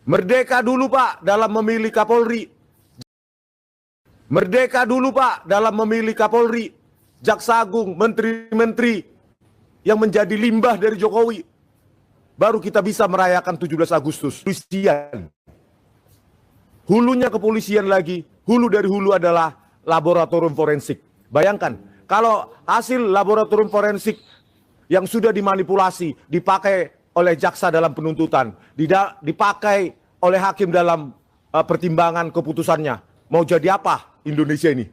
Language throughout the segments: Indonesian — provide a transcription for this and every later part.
Merdeka dulu Pak dalam memilih Kapolri. Merdeka dulu Pak dalam memilih Kapolri, Jaksa Agung, menteri-menteri yang menjadi limbah dari Jokowi. Baru kita bisa merayakan 17 Agustus. Kepolisian. Hulunya kepolisian lagi. Hulu dari hulu adalah laboratorium forensik. Bayangkan, kalau hasil laboratorium forensik yang sudah dimanipulasi, dipakai oleh jaksa dalam penuntutan, dipakai oleh hakim dalam pertimbangan keputusannya, mau jadi apa Indonesia ini?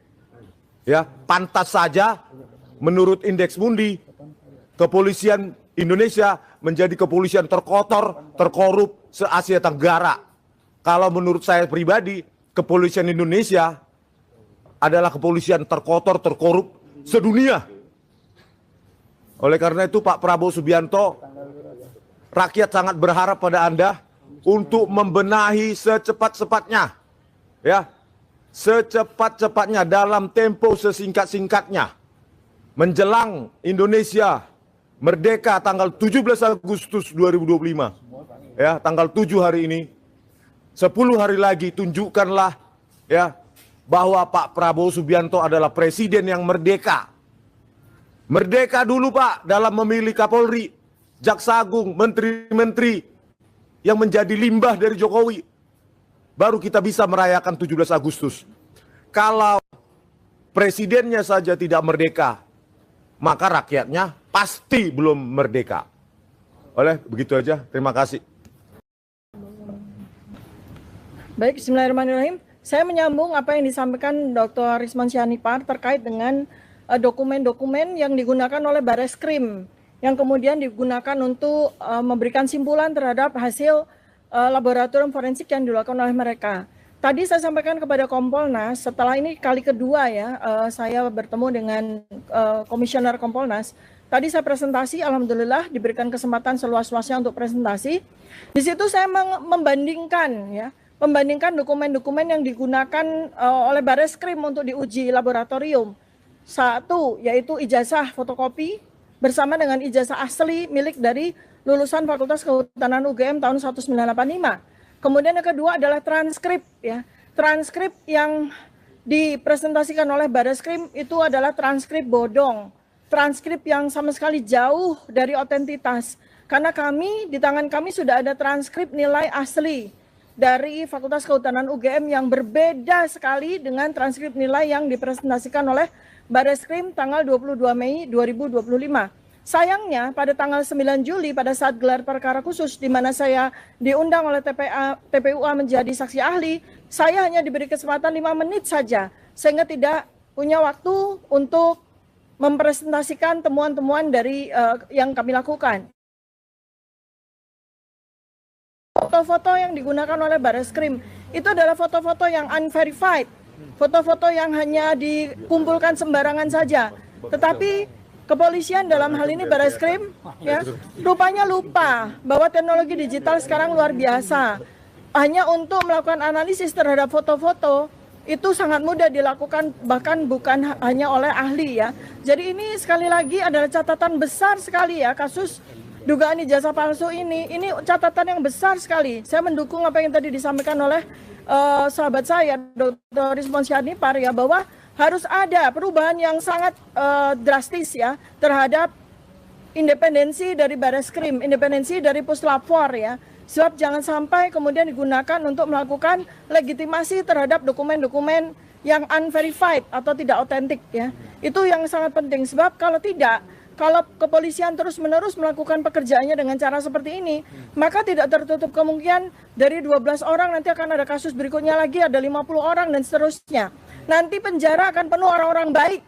Ya, pantas saja menurut Indeks Mundi, kepolisian Indonesia menjadi kepolisian terkotor, terkorup se-Asia Tenggara. Kalau menurut saya pribadi, kepolisian Indonesia adalah kepolisian terkotor, terkorup sedunia. Oleh karena itu Pak Prabowo Subianto, rakyat sangat berharap pada Anda untuk membenahi secepat-cepatnya, ya, secepat-cepatnya dalam tempo sesingkat-singkatnya menjelang Indonesia merdeka tanggal 17 Agustus 2025, ya, tanggal 7 hari ini, 10 hari lagi tunjukkanlah, ya, bahwa Pak Prabowo Subianto adalah presiden yang merdeka. Merdeka dulu Pak dalam memilih Kapolri, Jaksa Agung, menteri-menteri yang menjadi limbah dari Jokowi. Baru kita bisa merayakan 17 Agustus. Kalau presidennya saja tidak merdeka, maka rakyatnya pasti belum merdeka. Oleh begitu aja, terima kasih. Baik, bismillahirrahmanirrahim. Saya menyambung apa yang disampaikan Dr. Risman Syanipar terkait dengan dokumen-dokumen yang digunakan oleh Bareskrim, yang kemudian digunakan untuk memberikan simpulan terhadap hasil laboratorium forensik yang dilakukan oleh mereka. Tadi saya sampaikan kepada Kompolnas, setelah ini kali kedua ya, saya bertemu dengan Komisioner Kompolnas. Tadi saya presentasi, alhamdulillah diberikan kesempatan seluas-luasnya untuk presentasi. Di situ saya membandingkan ya, membandingkan dokumen-dokumen yang digunakan oleh Bareskrim untuk diuji laboratorium. Satu, yaitu ijazah fotokopi bersama dengan ijazah asli milik dari lulusan Fakultas Kehutanan UGM tahun 1985. Kemudian yang kedua adalah transkrip ya. Transkrip yang dipresentasikan oleh Bareskrim itu adalah transkrip bodong. Transkrip yang sama sekali jauh dari otentitas. Karena di tangan kami sudah ada transkrip nilai asli dari Fakultas Kehutanan UGM yang berbeda sekali dengan transkrip nilai yang dipresentasikan oleh Bareskrim tanggal 22 Mei 2025. Sayangnya pada tanggal 9 Juli pada saat gelar perkara khusus di mana saya diundang oleh TPUA menjadi saksi ahli, saya hanya diberi kesempatan 5 menit saja sehingga tidak punya waktu untuk mempresentasikan temuan-temuan dari yang kami lakukan. Foto-foto yang digunakan oleh Bareskrim itu adalah foto-foto yang unverified, foto-foto yang hanya dikumpulkan sembarangan saja. Tetapi kepolisian dalam hal ini Bareskrim ya, rupanya lupa bahwa teknologi digital sekarang luar biasa. Hanya untuk melakukan analisis terhadap foto-foto itu sangat mudah dilakukan, bahkan bukan hanya oleh ahli ya. Jadi ini sekali lagi adalah catatan besar sekali ya, kasus dugaan ijazah palsu ini catatan yang besar sekali. Saya mendukung apa yang tadi disampaikan oleh sahabat saya Dr. Risman Syanipar ya, bahwa harus ada perubahan yang sangat drastis ya terhadap independensi dari Bareskrim, independensi dari Puslapfor ya. Sebab jangan sampai kemudian digunakan untuk melakukan legitimasi terhadap dokumen-dokumen yang unverified atau tidak otentik ya. Itu yang sangat penting, sebab kalau tidak, kalau kepolisian terus-menerus melakukan pekerjaannya dengan cara seperti ini, maka tidak tertutup kemungkinan dari 12 orang nanti akan ada kasus berikutnya lagi, ada 50 orang dan seterusnya. Nanti penjara akan penuh orang-orang baik,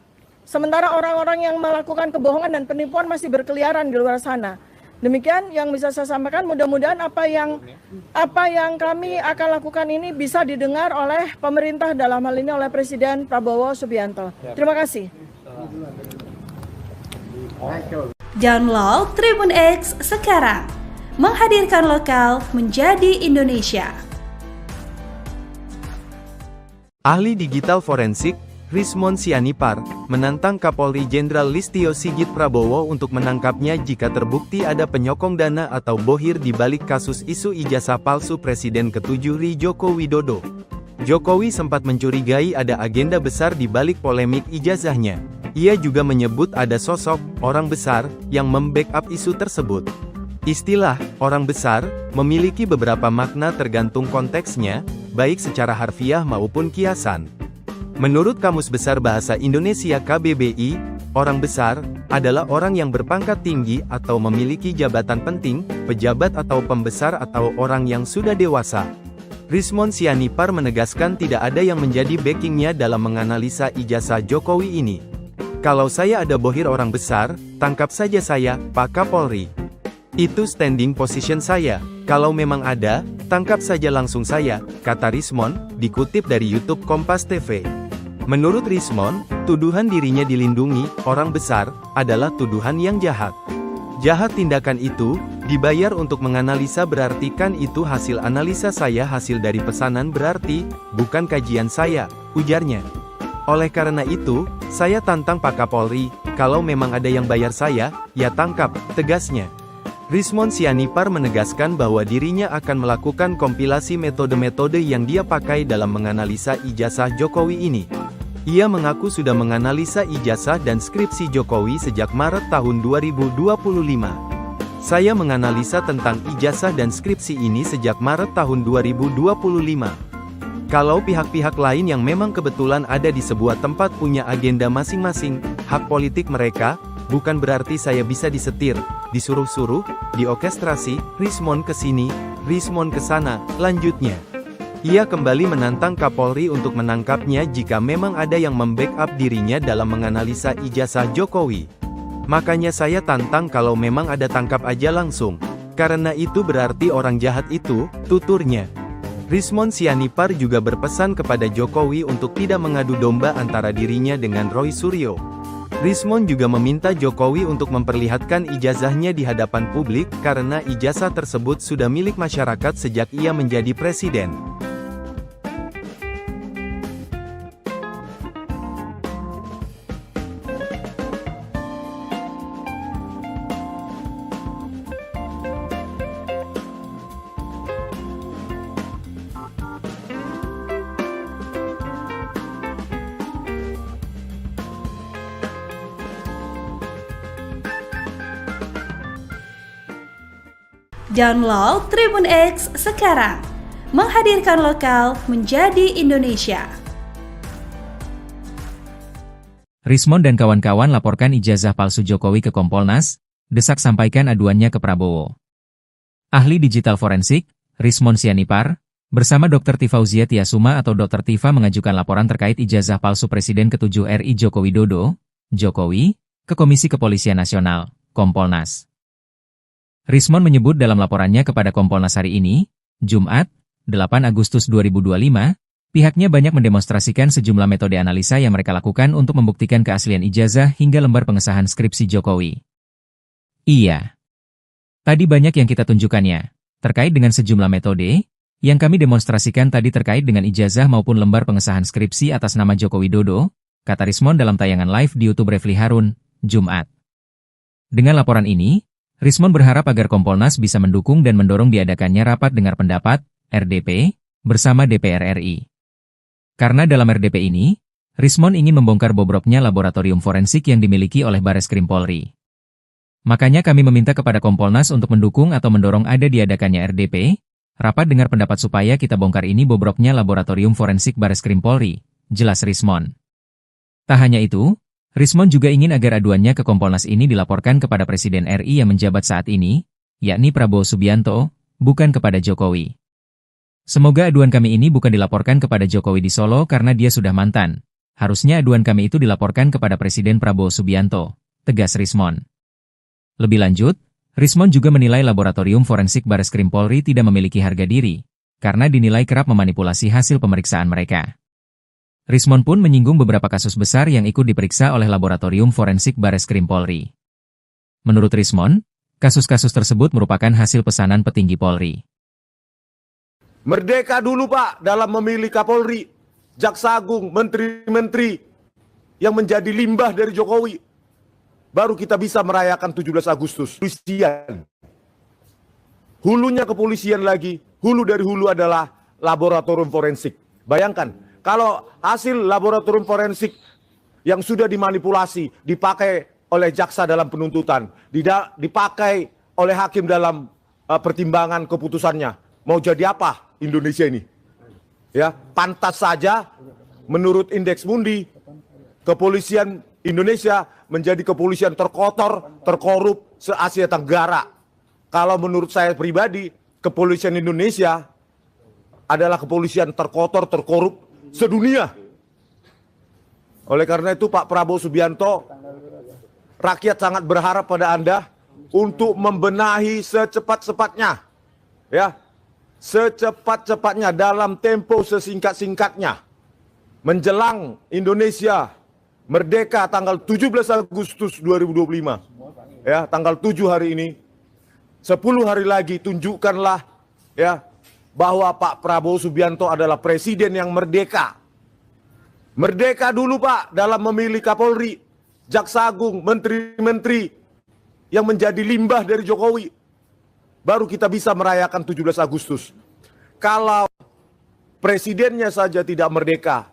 sementara orang-orang yang melakukan kebohongan dan penipuan masih berkeliaran di luar sana. Demikian yang bisa saya sampaikan, mudah-mudahan apa yang kami akan lakukan ini bisa didengar oleh pemerintah, dalam hal ini oleh Presiden Prabowo Subianto. Terima kasih. Download Tribun X sekarang, menghadirkan lokal menjadi Indonesia. Ahli digital forensik, Rismon Sianipar, menantang Kapolri Jenderal Listio Sigit Prabowo untuk menangkapnya jika terbukti ada penyokong dana atau bohir di balik kasus isu ijazah palsu Presiden ke-7 RI Joko Widodo. Jokowi sempat mencurigai ada agenda besar di balik polemik ijazahnya. Ia juga menyebut ada sosok, orang besar, yang membackup isu tersebut. Istilah, orang besar, memiliki beberapa makna tergantung konteksnya, baik secara harfiah maupun kiasan. Menurut Kamus Besar Bahasa Indonesia KBBI, orang besar adalah orang yang berpangkat tinggi atau memiliki jabatan penting, pejabat atau pembesar atau orang yang sudah dewasa. Rismon Sianipar menegaskan tidak ada yang menjadi backingnya dalam menganalisa ijazah Jokowi ini. Kalau saya ada bohir orang besar, tangkap saja saya, Pak Kapolri. Itu standing position saya. Kalau memang ada, tangkap saja langsung saya, kata Rismon, dikutip dari YouTube Kompas TV. Menurut Rismon, tuduhan dirinya dilindungi, orang besar, adalah tuduhan yang jahat. Jahat tindakan itu, dibayar untuk menganalisa berarti kan itu hasil analisa saya hasil dari pesanan berarti, bukan kajian saya, ujarnya. Oleh karena itu, saya tantang Pak Kapolri, kalau memang ada yang bayar saya, ya tangkap, tegasnya. Rismon Sianipar menegaskan bahwa dirinya akan melakukan kompilasi metode-metode yang dia pakai dalam menganalisa ijazah Jokowi ini. Ia mengaku sudah menganalisa ijazah dan skripsi Jokowi sejak Maret tahun 2025. Saya menganalisa tentang ijazah dan skripsi ini sejak Maret tahun 2025. Kalau pihak-pihak lain yang memang kebetulan ada di sebuah tempat punya agenda masing-masing, hak politik mereka, bukan berarti saya bisa disetir, disuruh-suruh, diorkestrasi, Rismon ke sini, Rismon ke sana, lanjutnya. Ia kembali menantang Kapolri untuk menangkapnya jika memang ada yang membackup dirinya dalam menganalisa ijazah Jokowi. Makanya saya tantang kalau memang ada tangkap aja langsung. Karena itu berarti orang jahat itu, tuturnya. Rismon Sianipar juga berpesan kepada Jokowi untuk tidak mengadu domba antara dirinya dengan Roy Suryo. Rismon juga meminta Jokowi untuk memperlihatkan ijazahnya di hadapan publik karena ijazah tersebut sudah milik masyarakat sejak ia menjadi presiden. Download Tribun X sekarang, menghadirkan lokal menjadi Indonesia. Rismon dan kawan-kawan laporkan ijazah palsu Jokowi ke Kompolnas, desak sampaikan aduannya ke Prabowo. Ahli digital forensik, Rismon Sianipar, bersama Dr. Tifauzia Tiasuma atau Dr. Tifa mengajukan laporan terkait ijazah palsu Presiden ke-7 RI Joko Widodo, Jokowi, ke Komisi Kepolisian Nasional, Kompolnas. Rismon menyebut dalam laporannya kepada Kompolnas hari ini, Jumat, 8 Agustus 2025, pihaknya banyak mendemonstrasikan sejumlah metode analisa yang mereka lakukan untuk membuktikan keaslian ijazah hingga lembar pengesahan skripsi Jokowi. Iya. Tadi banyak yang kita tunjukkannya, terkait dengan sejumlah metode, yang kami demonstrasikan tadi terkait dengan ijazah maupun lembar pengesahan skripsi atas nama Joko Widodo, kata Rismon dalam tayangan live di YouTube Refli Harun, Jumat. Dengan laporan ini, Rismon berharap agar Kompolnas bisa mendukung dan mendorong diadakannya rapat dengar pendapat, RDP, bersama DPR RI. Karena dalam RDP ini, Rismon ingin membongkar bobroknya laboratorium forensik yang dimiliki oleh Bareskrim Polri. Makanya kami meminta kepada Kompolnas untuk mendukung atau mendorong ada diadakannya RDP, rapat dengar pendapat supaya kita bongkar ini bobroknya laboratorium forensik Bareskrim Polri, jelas Rismon. Tak hanya itu, Rismon juga ingin agar aduannya ke Kompolnas ini dilaporkan kepada Presiden RI yang menjabat saat ini, yakni Prabowo Subianto, bukan kepada Jokowi. Semoga aduan kami ini bukan dilaporkan kepada Jokowi di Solo karena dia sudah mantan. Harusnya aduan kami itu dilaporkan kepada Presiden Prabowo Subianto, tegas Rismon. Lebih lanjut, Rismon juga menilai laboratorium forensik Bareskrim Polri tidak memiliki harga diri, karena dinilai kerap memanipulasi hasil pemeriksaan mereka. Rismon pun menyinggung beberapa kasus besar yang ikut diperiksa oleh laboratorium forensik Bareskrim Polri. Menurut Rismon, kasus-kasus tersebut merupakan hasil pesanan petinggi Polri. Merdeka dulu Pak dalam memilih Kapolri, Jaksa Agung, Menteri-Menteri yang menjadi limbah dari Jokowi, baru kita bisa merayakan 17 Agustus. Kepolisian. Hulunya kepolisian lagi, hulu dari hulu adalah laboratorium forensik. Bayangkan, kalau hasil laboratorium forensik yang sudah dimanipulasi, dipakai oleh jaksa dalam penuntutan, dipakai oleh hakim dalam pertimbangan keputusannya, mau jadi apa Indonesia ini? Ya, pantas saja menurut Indeks Mundi, kepolisian Indonesia menjadi kepolisian terkotor, terkorup se-Asia Tenggara. Kalau menurut saya pribadi, kepolisian Indonesia adalah kepolisian terkotor, terkorup sedunia. Oleh karena itu Pak Prabowo Subianto, rakyat sangat berharap pada Anda untuk membenahi secepat-cepatnya. Ya, secepat-cepatnya dalam tempo sesingkat-singkatnya. Menjelang Indonesia merdeka tanggal 17 Agustus 2025. Ya, tanggal 7 hari ini. 10 hari lagi tunjukkanlah ya bahwa Pak Prabowo Subianto adalah presiden yang merdeka. Merdeka dulu Pak dalam memilih Kapolri, Jaksa Agung, menteri-menteri yang menjadi limbah dari Jokowi. Baru kita bisa merayakan 17 Agustus. Kalau presidennya saja tidak merdeka,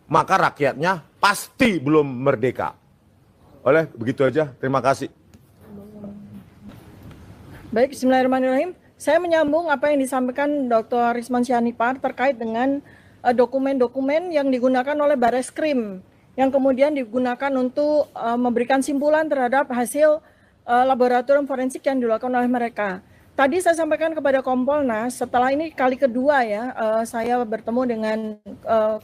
maka rakyatnya pasti belum merdeka. Oleh begitu aja, terima kasih. Baik, bismillahirrahmanirrahim. Saya menyambung apa yang disampaikan Dr. Rismon Sianipar terkait dengan dokumen-dokumen yang digunakan oleh Bareskrim, yang kemudian digunakan untuk memberikan simpulan terhadap hasil laboratorium forensik yang dilakukan oleh mereka. Tadi saya sampaikan kepada Kompolnas, setelah ini kali kedua ya, saya bertemu dengan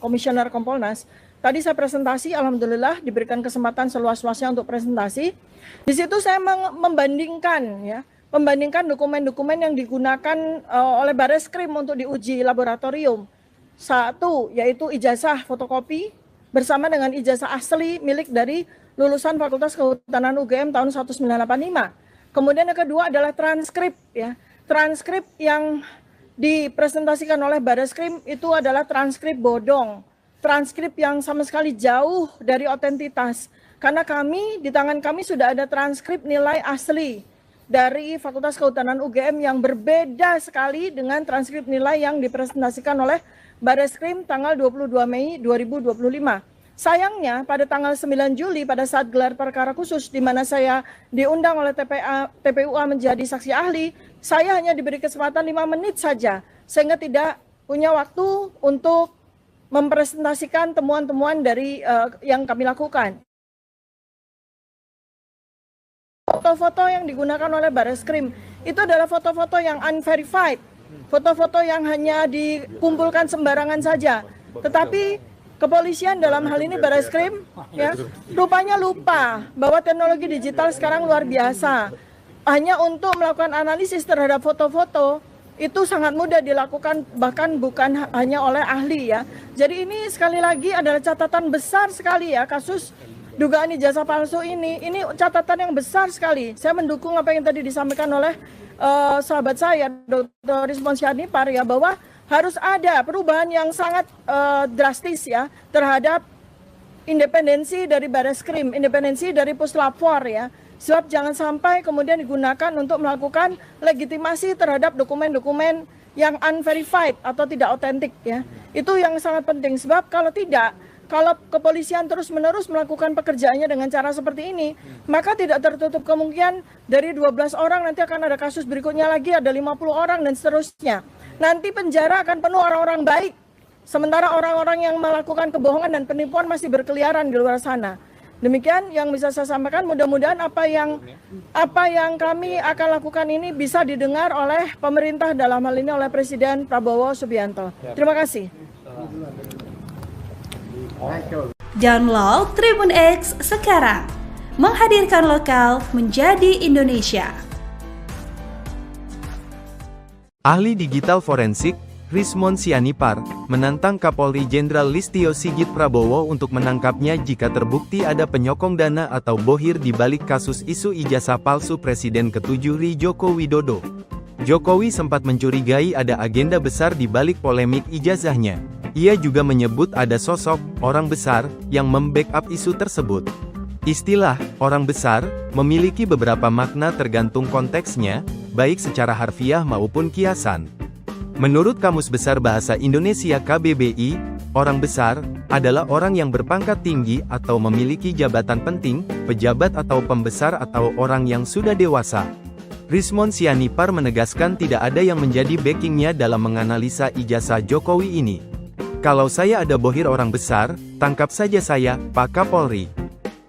Komisioner Kompolnas. Tadi saya presentasi, alhamdulillah diberikan kesempatan seluas-luasnya untuk presentasi. Di situ saya membandingkan dokumen-dokumen yang digunakan oleh Bareskrim untuk diuji laboratorium. Satu, yaitu ijazah fotokopi bersama dengan ijazah asli milik dari lulusan Fakultas Kehutanan UGM tahun 1985. Kemudian yang kedua adalah transkrip ya. Transkrip yang dipresentasikan oleh Bareskrim itu adalah transkrip bodong. Transkrip yang sama sekali jauh dari otentitas. Karena di tangan kami sudah ada transkrip nilai asli dari Fakultas Kehutanan UGM yang berbeda sekali dengan transkrip nilai yang dipresentasikan oleh Bareskrim tanggal 22 Mei 2025. Sayangnya pada tanggal 9 Juli pada saat gelar perkara khusus di mana saya diundang oleh TPUA menjadi saksi ahli, saya hanya diberi kesempatan 5 menit saja sehingga tidak punya waktu untuk mempresentasikan temuan-temuan dari yang kami lakukan. Foto-foto yang digunakan oleh Bareskrim itu adalah foto-foto yang unverified, foto-foto yang hanya dikumpulkan sembarangan saja. Tetapi kepolisian dalam hal ini Bareskrim ya rupanya lupa bahwa teknologi digital sekarang luar biasa. Hanya untuk melakukan analisis terhadap foto-foto itu sangat mudah dilakukan, bahkan bukan hanya oleh ahli ya. Jadi ini sekali lagi adalah catatan besar sekali ya, kasus dugaan ijazah palsu ini catatan yang besar sekali. Saya mendukung apa yang tadi disampaikan oleh sahabat saya Dr. Rismon Sianipar ya, bahwa harus ada perubahan yang sangat drastis ya terhadap independensi dari Bareskrim, independensi dari Puslapfor ya. Sebab jangan sampai kemudian digunakan untuk melakukan legitimasi terhadap dokumen-dokumen yang unverified atau tidak otentik ya. Itu yang sangat penting, sebab kalau kepolisian terus-menerus melakukan pekerjaannya dengan cara seperti ini, maka tidak tertutup kemungkinan dari 12 orang nanti akan ada kasus berikutnya lagi, ada 50 orang dan seterusnya. Nanti penjara akan penuh orang-orang baik, sementara orang-orang yang melakukan kebohongan dan penipuan masih berkeliaran di luar sana. Demikian yang bisa saya sampaikan, mudah-mudahan apa yang kami akan lakukan ini bisa didengar oleh pemerintah, dalam hal ini oleh Presiden Prabowo Subianto. Terima kasih. Download Tribun X sekarang, menghadirkan lokal menjadi Indonesia. Ahli digital forensik, Rismon Sianipar, menantang Kapolri Jenderal Listio Sigit Prabowo untuk menangkapnya jika terbukti ada penyokong dana atau bohir di balik kasus isu ijazah palsu Presiden ke-7 RI Joko Widodo. Jokowi sempat mencurigai ada agenda besar di balik polemik ijazahnya. Ia juga menyebut ada sosok orang besar yang membackup isu tersebut. Istilah orang besar memiliki beberapa makna tergantung konteksnya, baik secara harfiah maupun kiasan. Menurut Kamus Besar Bahasa Indonesia KBBI, orang besar adalah orang yang berpangkat tinggi atau memiliki jabatan penting, pejabat atau pembesar atau orang yang sudah dewasa. Rismon Sianipar menegaskan tidak ada yang menjadi backingnya dalam menganalisa ijazah Jokowi ini. Kalau saya ada bohir orang besar, tangkap saja saya, Pak Kapolri.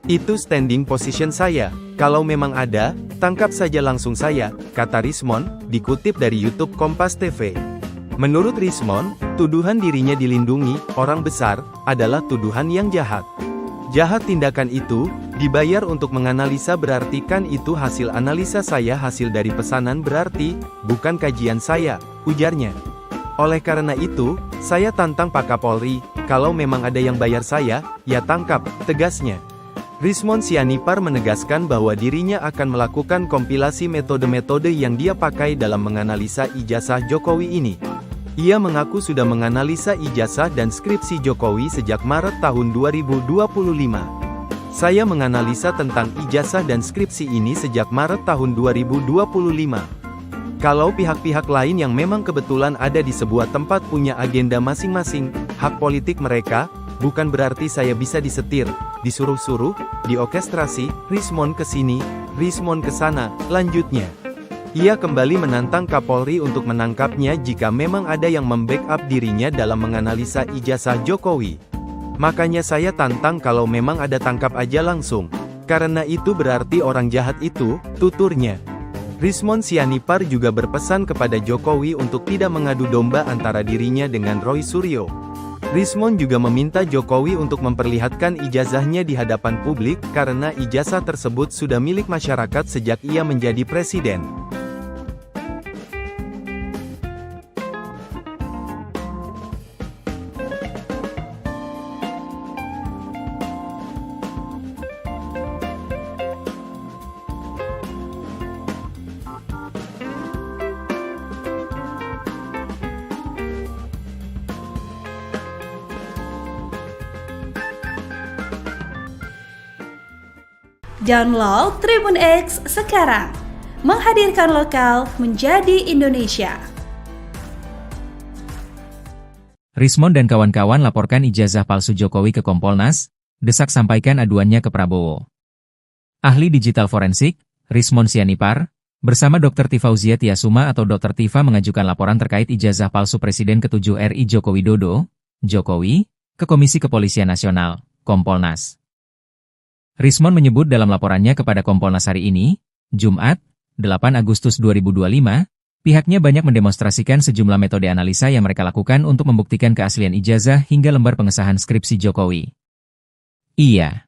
Itu standing position saya. Kalau memang ada, tangkap saja langsung saya, kata Rismon, dikutip dari YouTube Kompas TV. Menurut Rismon, tuduhan dirinya dilindungi orang besar adalah tuduhan yang jahat. Jahat tindakan itu dibayar untuk menganalisa, berarti kan itu hasil analisa saya, hasil dari pesanan berarti bukan kajian saya, ujarnya. Oleh karena itu, saya tantang Pak Kapolri, kalau memang ada yang bayar saya, ya tangkap, tegasnya. Rismon Sianipar menegaskan bahwa dirinya akan melakukan kompilasi metode-metode yang dia pakai dalam menganalisa ijazah Jokowi ini. Ia mengaku sudah menganalisa ijazah dan skripsi Jokowi sejak Maret tahun 2025. Saya menganalisa tentang ijazah dan skripsi ini sejak Maret tahun 2025. Kalau pihak-pihak lain yang memang kebetulan ada di sebuah tempat punya agenda masing-masing, hak politik mereka, bukan berarti saya bisa disetir, disuruh-suruh, diorkestrasi, Rismon ke sini, Rismon ke sana, lanjutnya. Ia kembali menantang Kapolri untuk menangkapnya jika memang ada yang membackup dirinya dalam menganalisa ijazah Jokowi. Makanya saya tantang kalau memang ada, tangkap aja langsung. Karena itu berarti orang jahat itu, tuturnya. Rismon Sianipar juga berpesan kepada Jokowi untuk tidak mengadu domba antara dirinya dengan Roy Suryo. Rismon juga meminta Jokowi untuk memperlihatkan ijazahnya di hadapan publik, karena ijazah tersebut sudah milik masyarakat sejak ia menjadi presiden. Download Tribun X sekarang, menghadirkan lokal menjadi Indonesia. Rismon dan kawan-kawan laporkan ijazah palsu Jokowi ke Kompolnas, desak sampaikan aduannya ke Prabowo. Ahli digital forensik, Rismon Sianipar, bersama Dr. Tifauzia Tiasuma atau Dr. Tifa mengajukan laporan terkait ijazah palsu Presiden ke-7 RI Joko Widodo, Jokowi, ke Komisi Kepolisian Nasional, Kompolnas. Rismon menyebut dalam laporannya kepada Kompolnas hari ini, Jumat, 8 Agustus 2025, pihaknya banyak mendemonstrasikan sejumlah metode analisa yang mereka lakukan untuk membuktikan keaslian ijazah hingga lembar pengesahan skripsi Jokowi. Iya.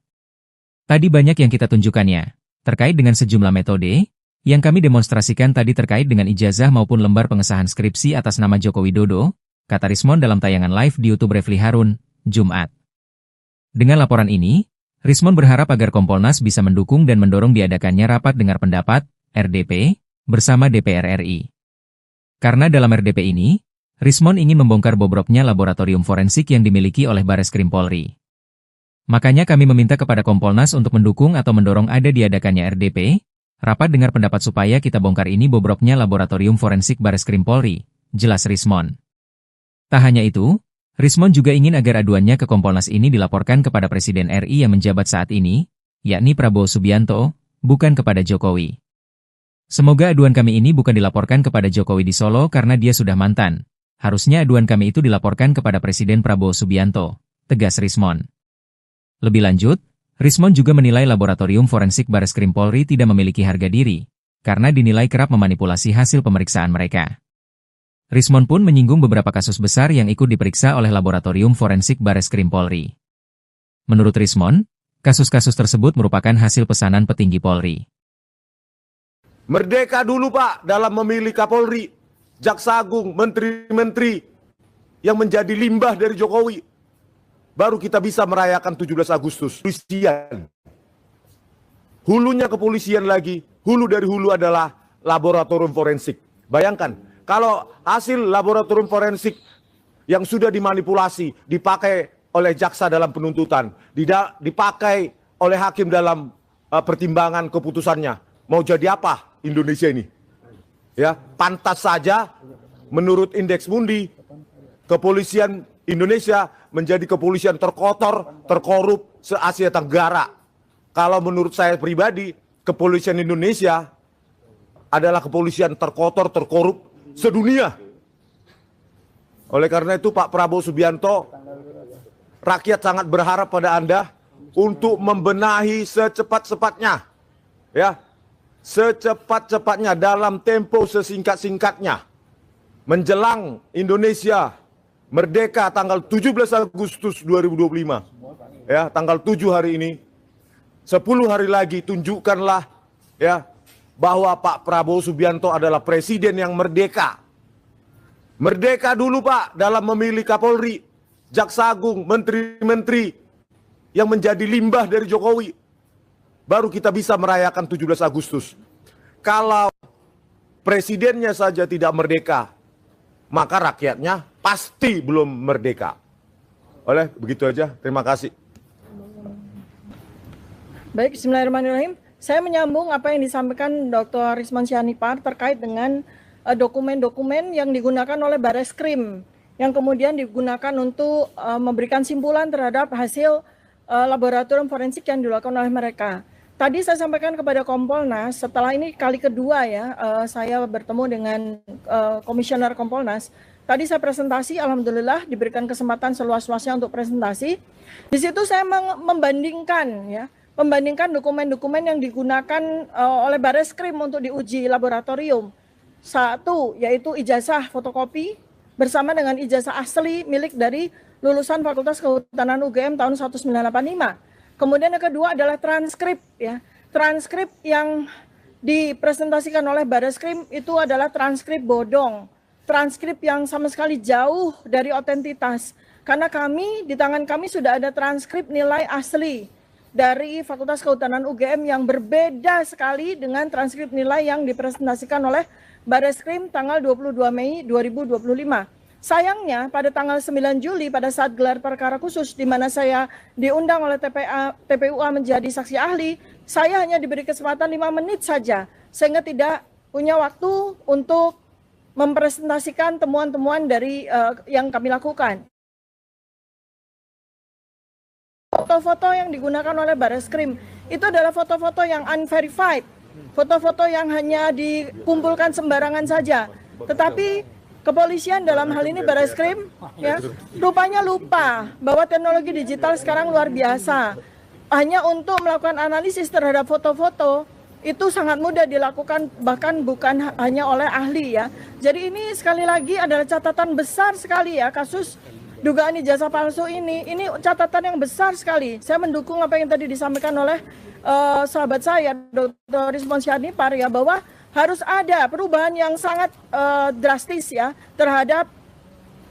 Tadi banyak yang kita tunjukkannya, terkait dengan sejumlah metode, yang kami demonstrasikan tadi terkait dengan ijazah maupun lembar pengesahan skripsi atas nama Joko Widodo, kata Rismon dalam tayangan live di YouTube Refli Harun, Jumat. Dengan laporan ini, Rismon berharap agar Kompolnas bisa mendukung dan mendorong diadakannya rapat dengar pendapat, RDP, bersama DPR RI. Karena dalam RDP ini, Rismon ingin membongkar bobroknya laboratorium forensik yang dimiliki oleh Bareskrim Polri. Makanya kami meminta kepada Kompolnas untuk mendukung atau mendorong ada diadakannya RDP, rapat dengar pendapat supaya kita bongkar ini bobroknya laboratorium forensik Bareskrim Polri, jelas Rismon. Tak hanya itu, Rismon juga ingin agar aduannya ke Kompolnas ini dilaporkan kepada Presiden RI yang menjabat saat ini, yakni Prabowo Subianto, bukan kepada Jokowi. Semoga aduan kami ini bukan dilaporkan kepada Jokowi di Solo karena dia sudah mantan. Harusnya aduan kami itu dilaporkan kepada Presiden Prabowo Subianto, tegas Rismon. Lebih lanjut, Rismon juga menilai laboratorium forensik Bareskrim Polri tidak memiliki harga diri, karena dinilai kerap memanipulasi hasil pemeriksaan mereka. Rismon pun menyinggung beberapa kasus besar yang ikut diperiksa oleh laboratorium forensik Bareskrim Polri. Menurut Rismon, kasus-kasus tersebut merupakan hasil pesanan petinggi Polri. Merdeka dulu Pak dalam memilih Kapolri, Jaksa Agung, menteri-menteri yang menjadi limbah dari Jokowi. Baru kita bisa merayakan 17 Agustus. Kepolisian. Hulunya kepolisian lagi, hulu dari hulu adalah laboratorium forensik. Bayangkan, kalau hasil laboratorium forensik yang sudah dimanipulasi, dipakai oleh jaksa dalam penuntutan, dipakai oleh hakim dalam pertimbangan keputusannya. Mau jadi apa Indonesia ini? Ya, pantas saja menurut Indeks Mundi, kepolisian Indonesia menjadi kepolisian terkotor, terkorup se-Asia Tenggara. Kalau menurut saya pribadi, kepolisian Indonesia adalah kepolisian terkotor, terkorup sedunia. Oleh karena itu Pak Prabowo Subianto, rakyat sangat berharap pada Anda untuk membenahi secepat-cepatnya, ya, secepat-cepatnya dalam tempo sesingkat-singkatnya menjelang Indonesia merdeka tanggal 17 Agustus 2025. Ya, tanggal 7 hari ini. 10 hari lagi tunjukkanlah ya bahwa Pak Prabowo Subianto adalah presiden yang merdeka. Merdeka dulu Pak dalam memilih Kapolri, Jaksa Agung, menteri-menteri yang menjadi limbah dari Jokowi. Baru kita bisa merayakan 17 Agustus. Kalau presidennya saja tidak merdeka, maka rakyatnya pasti belum merdeka. Oleh begitu aja, terima kasih. Baik, bismillahirrahmanirrahim. Saya menyambung apa yang disampaikan Dr. Rismon Sianipar terkait dengan dokumen-dokumen yang digunakan oleh Bareskrim, yang kemudian digunakan untuk memberikan simpulan terhadap hasil laboratorium forensik yang dilakukan oleh mereka. Tadi saya sampaikan kepada Kompolnas, setelah ini kali kedua ya, saya bertemu dengan Komisioner Kompolnas. Tadi saya presentasi, alhamdulillah diberikan kesempatan seluas-luasnya untuk presentasi. Di situ saya membandingkan dokumen-dokumen yang digunakan oleh Bareskrim untuk diuji laboratorium. Satu, yaitu ijazah fotokopi bersama dengan ijazah asli milik dari lulusan Fakultas Kehutanan UGM tahun 1985. Kemudian yang kedua adalah transkrip ya. Transkrip yang dipresentasikan oleh Bareskrim itu adalah transkrip bodong. Transkrip yang sama sekali jauh dari otentitas. Karena di tangan kami sudah ada transkrip nilai asli dari Fakultas Kehutanan UGM yang berbeda sekali dengan transkrip nilai yang dipresentasikan oleh Bareskrim tanggal 22 Mei 2025. Sayangnya pada tanggal 9 Juli pada saat gelar perkara khusus di mana saya diundang oleh TPUA menjadi saksi ahli, saya hanya diberi kesempatan 5 menit saja sehingga tidak punya waktu untuk mempresentasikan temuan-temuan dari yang kami lakukan. Foto-foto yang digunakan oleh Bareskrim itu adalah foto-foto yang unverified, foto-foto yang hanya dikumpulkan sembarangan saja. Tetapi kepolisian dalam hal ini Bareskrim ya, rupanya lupa bahwa teknologi digital sekarang luar biasa. Hanya untuk melakukan analisis terhadap foto-foto itu sangat mudah dilakukan, bahkan bukan hanya oleh ahli ya. Jadi ini sekali lagi adalah catatan besar sekali ya, kasus dugaan ijazah palsu ini catatan yang besar sekali. Saya mendukung apa yang tadi disampaikan oleh sahabat saya Dr. Rismon Sianipar ya, bahwa harus ada perubahan yang sangat drastis ya terhadap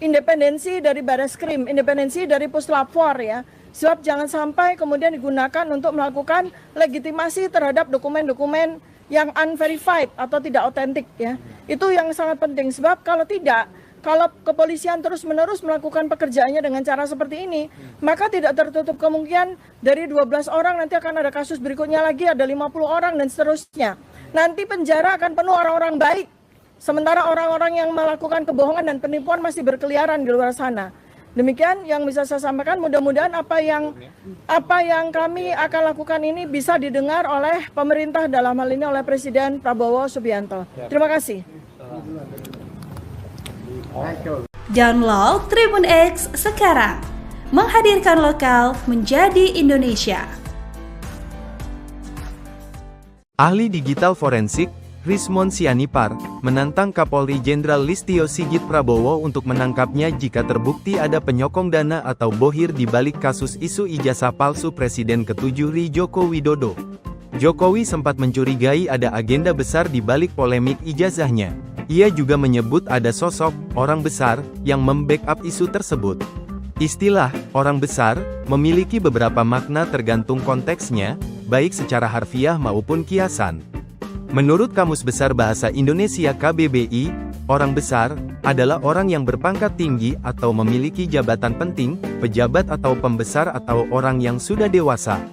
independensi dari Bareskrim, independensi dari Puslapfor ya. Sebab jangan sampai kemudian digunakan untuk melakukan legitimasi terhadap dokumen-dokumen yang unverified atau tidak otentik ya. Itu yang sangat penting, sebab kalau tidak, kalau kepolisian terus-menerus melakukan pekerjaannya dengan cara seperti ini, maka tidak tertutup kemungkinan dari 12 orang nanti akan ada kasus berikutnya lagi, ada 50 orang dan seterusnya. Nanti penjara akan penuh orang-orang baik, sementara orang-orang yang melakukan kebohongan dan penipuan masih berkeliaran di luar sana. Demikian yang bisa saya sampaikan, mudah-mudahan apa yang kami akan lakukan ini bisa didengar oleh pemerintah, dalam hal ini oleh Presiden Prabowo Subianto. Terima kasih. Download Tribun X sekarang, menghadirkan lokal menjadi Indonesia. Ahli digital forensik, Rismon Sianipar, menantang Kapolri Jenderal Listio Sigit Prabowo untuk menangkapnya jika terbukti ada penyokong dana atau bohir di balik kasus isu ijazah palsu Presiden ke-7 RI Joko Widodo. Jokowi sempat mencurigai ada agenda besar di balik polemik ijazahnya. Ia juga menyebut ada sosok orang besar yang membackup isu tersebut. Istilah orang besar memiliki beberapa makna tergantung konteksnya, baik secara harfiah maupun kiasan. Menurut Kamus Besar Bahasa Indonesia KBBI, orang besar adalah orang yang berpangkat tinggi atau memiliki jabatan penting, pejabat atau pembesar atau orang yang sudah dewasa.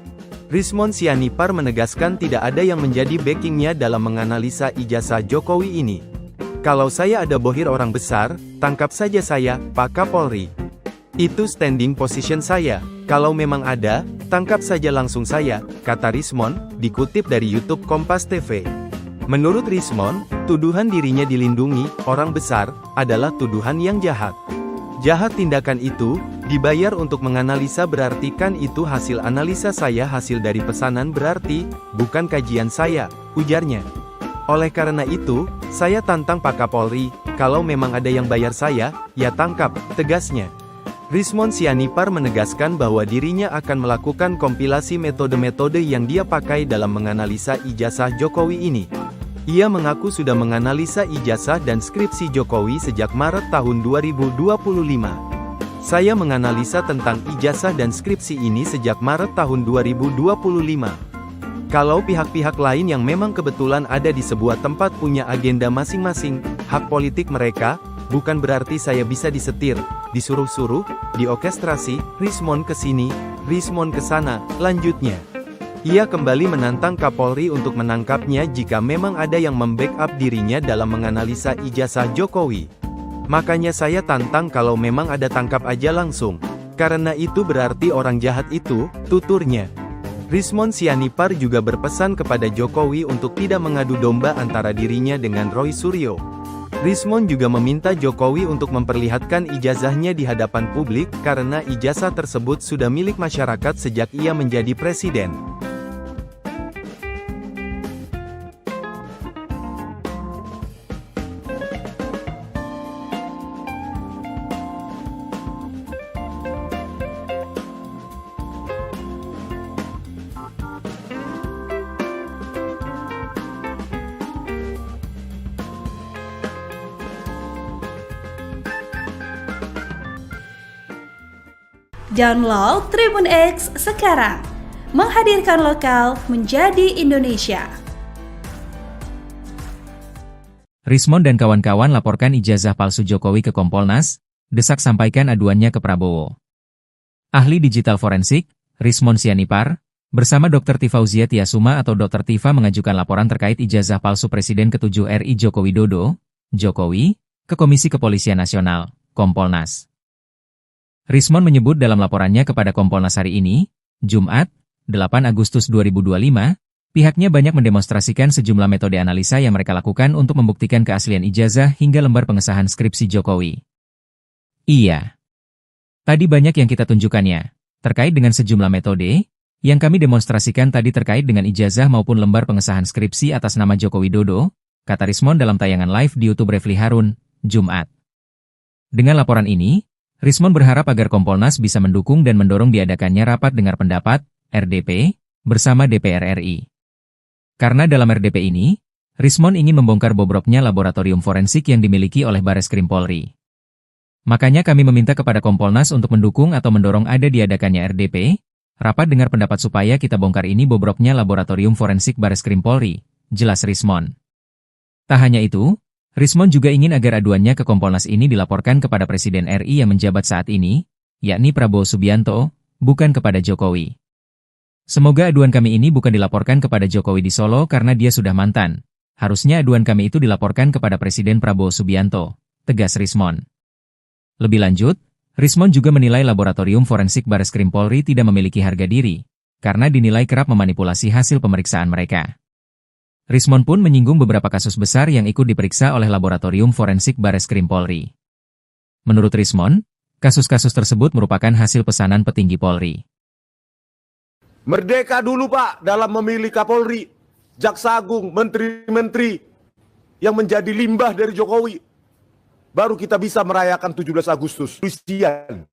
Rismond Sianipar menegaskan tidak ada yang menjadi backingnya dalam menganalisa ijazah Jokowi ini. Kalau saya ada bohir orang besar, tangkap saja saya, Pak Kapolri. Itu standing position saya. Kalau memang ada, tangkap saja langsung saya, kata Rismond, dikutip dari YouTube Kompas TV. Menurut Rismond, tuduhan dirinya dilindungi orang besar adalah tuduhan yang jahat. Jahat tindakan itu, dibayar untuk menganalisa berarti kan itu hasil analisa saya hasil dari pesanan berarti, bukan kajian saya, ujarnya. Oleh karena itu, saya tantang Pak Kapolri, kalau memang ada yang bayar saya, ya tangkap, tegasnya. Rismond Sianipar menegaskan bahwa dirinya akan melakukan kompilasi metode-metode yang dia pakai dalam menganalisa ijazah Jokowi ini. Ia mengaku sudah menganalisa ijazah dan skripsi Jokowi sejak Maret tahun 2025. Saya menganalisa tentang ijazah dan skripsi ini sejak Maret tahun 2025. Kalau pihak-pihak lain yang memang kebetulan ada di sebuah tempat punya agenda masing-masing, hak politik mereka, bukan berarti saya bisa disetir, disuruh-suruh, diokestrasi, Rismond ke sini, Rismond ke sana, lanjutnya. Ia kembali menantang Kapolri untuk menangkapnya jika memang ada yang membackup dirinya dalam menganalisa ijazah Jokowi. Makanya saya tantang kalau memang ada tangkap aja langsung. Karena itu berarti orang jahat itu, tuturnya. Rismond Sianipar juga berpesan kepada Jokowi untuk tidak mengadu domba antara dirinya dengan Roy Suryo. Rismond juga meminta Jokowi untuk memperlihatkan ijazahnya di hadapan publik karena ijazah tersebut sudah milik masyarakat sejak ia menjadi presiden. Download Tribun X sekarang, menghadirkan lokal menjadi Indonesia. Rismond dan kawan-kawan laporkan ijazah palsu Jokowi ke Kompolnas, desak sampaikan aduannya ke Prabowo. Ahli digital forensik, Rismond Sianipar, bersama Dr. Tifauzia Tiasuma atau Dr. Tifa mengajukan laporan terkait ijazah palsu Presiden ke-7 RI Joko Widodo, Jokowi, ke Komisi Kepolisian Nasional, Kompolnas. Rismond menyebut dalam laporannya kepada Kompolnas hari ini, Jumat, 8 Agustus 2025, pihaknya banyak mendemonstrasikan sejumlah metode analisa yang mereka lakukan untuk membuktikan keaslian ijazah hingga lembar pengesahan skripsi Jokowi. Iya. Tadi banyak yang kita tunjukkannya, terkait dengan sejumlah metode, yang kami demonstrasikan tadi terkait dengan ijazah maupun lembar pengesahan skripsi atas nama Joko Widodo, kata Rismond dalam tayangan live di YouTube Refli Harun, Jumat. Dengan laporan ini, Rismond berharap agar Kompolnas bisa mendukung dan mendorong diadakannya rapat dengar pendapat, RDP, bersama DPR RI. Karena dalam RDP ini, Rismond ingin membongkar bobroknya laboratorium forensik yang dimiliki oleh Bareskrim Polri. Makanya kami meminta kepada Kompolnas untuk mendukung atau mendorong ada diadakannya RDP, rapat dengar pendapat supaya kita bongkar ini bobroknya laboratorium forensik Bareskrim Polri, jelas Rismond. Tak hanya itu, Rismond juga ingin agar aduannya ke Kompolnas ini dilaporkan kepada Presiden RI yang menjabat saat ini, yakni Prabowo Subianto, bukan kepada Jokowi. Semoga aduan kami ini bukan dilaporkan kepada Jokowi di Solo karena dia sudah mantan. Harusnya aduan kami itu dilaporkan kepada Presiden Prabowo Subianto, tegas Rismond. Lebih lanjut, Rismond juga menilai laboratorium forensik Bareskrim Polri tidak memiliki harga diri, karena dinilai kerap memanipulasi hasil pemeriksaan mereka. Rismond pun menyinggung beberapa kasus besar yang ikut diperiksa oleh laboratorium forensik Bareskrim Polri. Menurut Rismond, kasus-kasus tersebut merupakan hasil pesanan petinggi Polri. Merdeka dulu Pak dalam memilih Kapolri, Jaksa Agung, menteri-menteri yang menjadi limbah dari Jokowi. Baru kita bisa merayakan 17 Agustus. Kepolisian.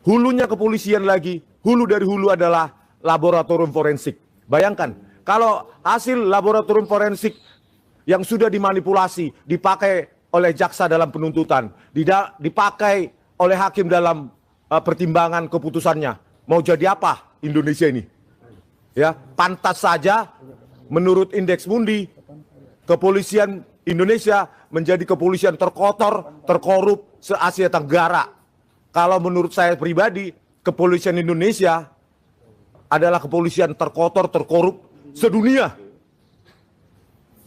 Hulunya kepolisian lagi, hulu dari hulu adalah laboratorium forensik. Bayangkan, kalau hasil laboratorium forensik yang sudah dimanipulasi, dipakai oleh jaksa dalam penuntutan, dipakai oleh hakim dalam pertimbangan keputusannya, mau jadi apa Indonesia ini? Ya, pantas saja menurut Indeks Mundi, kepolisian Indonesia menjadi kepolisian terkotor, terkorup se-Asia Tenggara. Kalau menurut saya pribadi, kepolisian Indonesia adalah kepolisian terkotor, terkorup sedunia.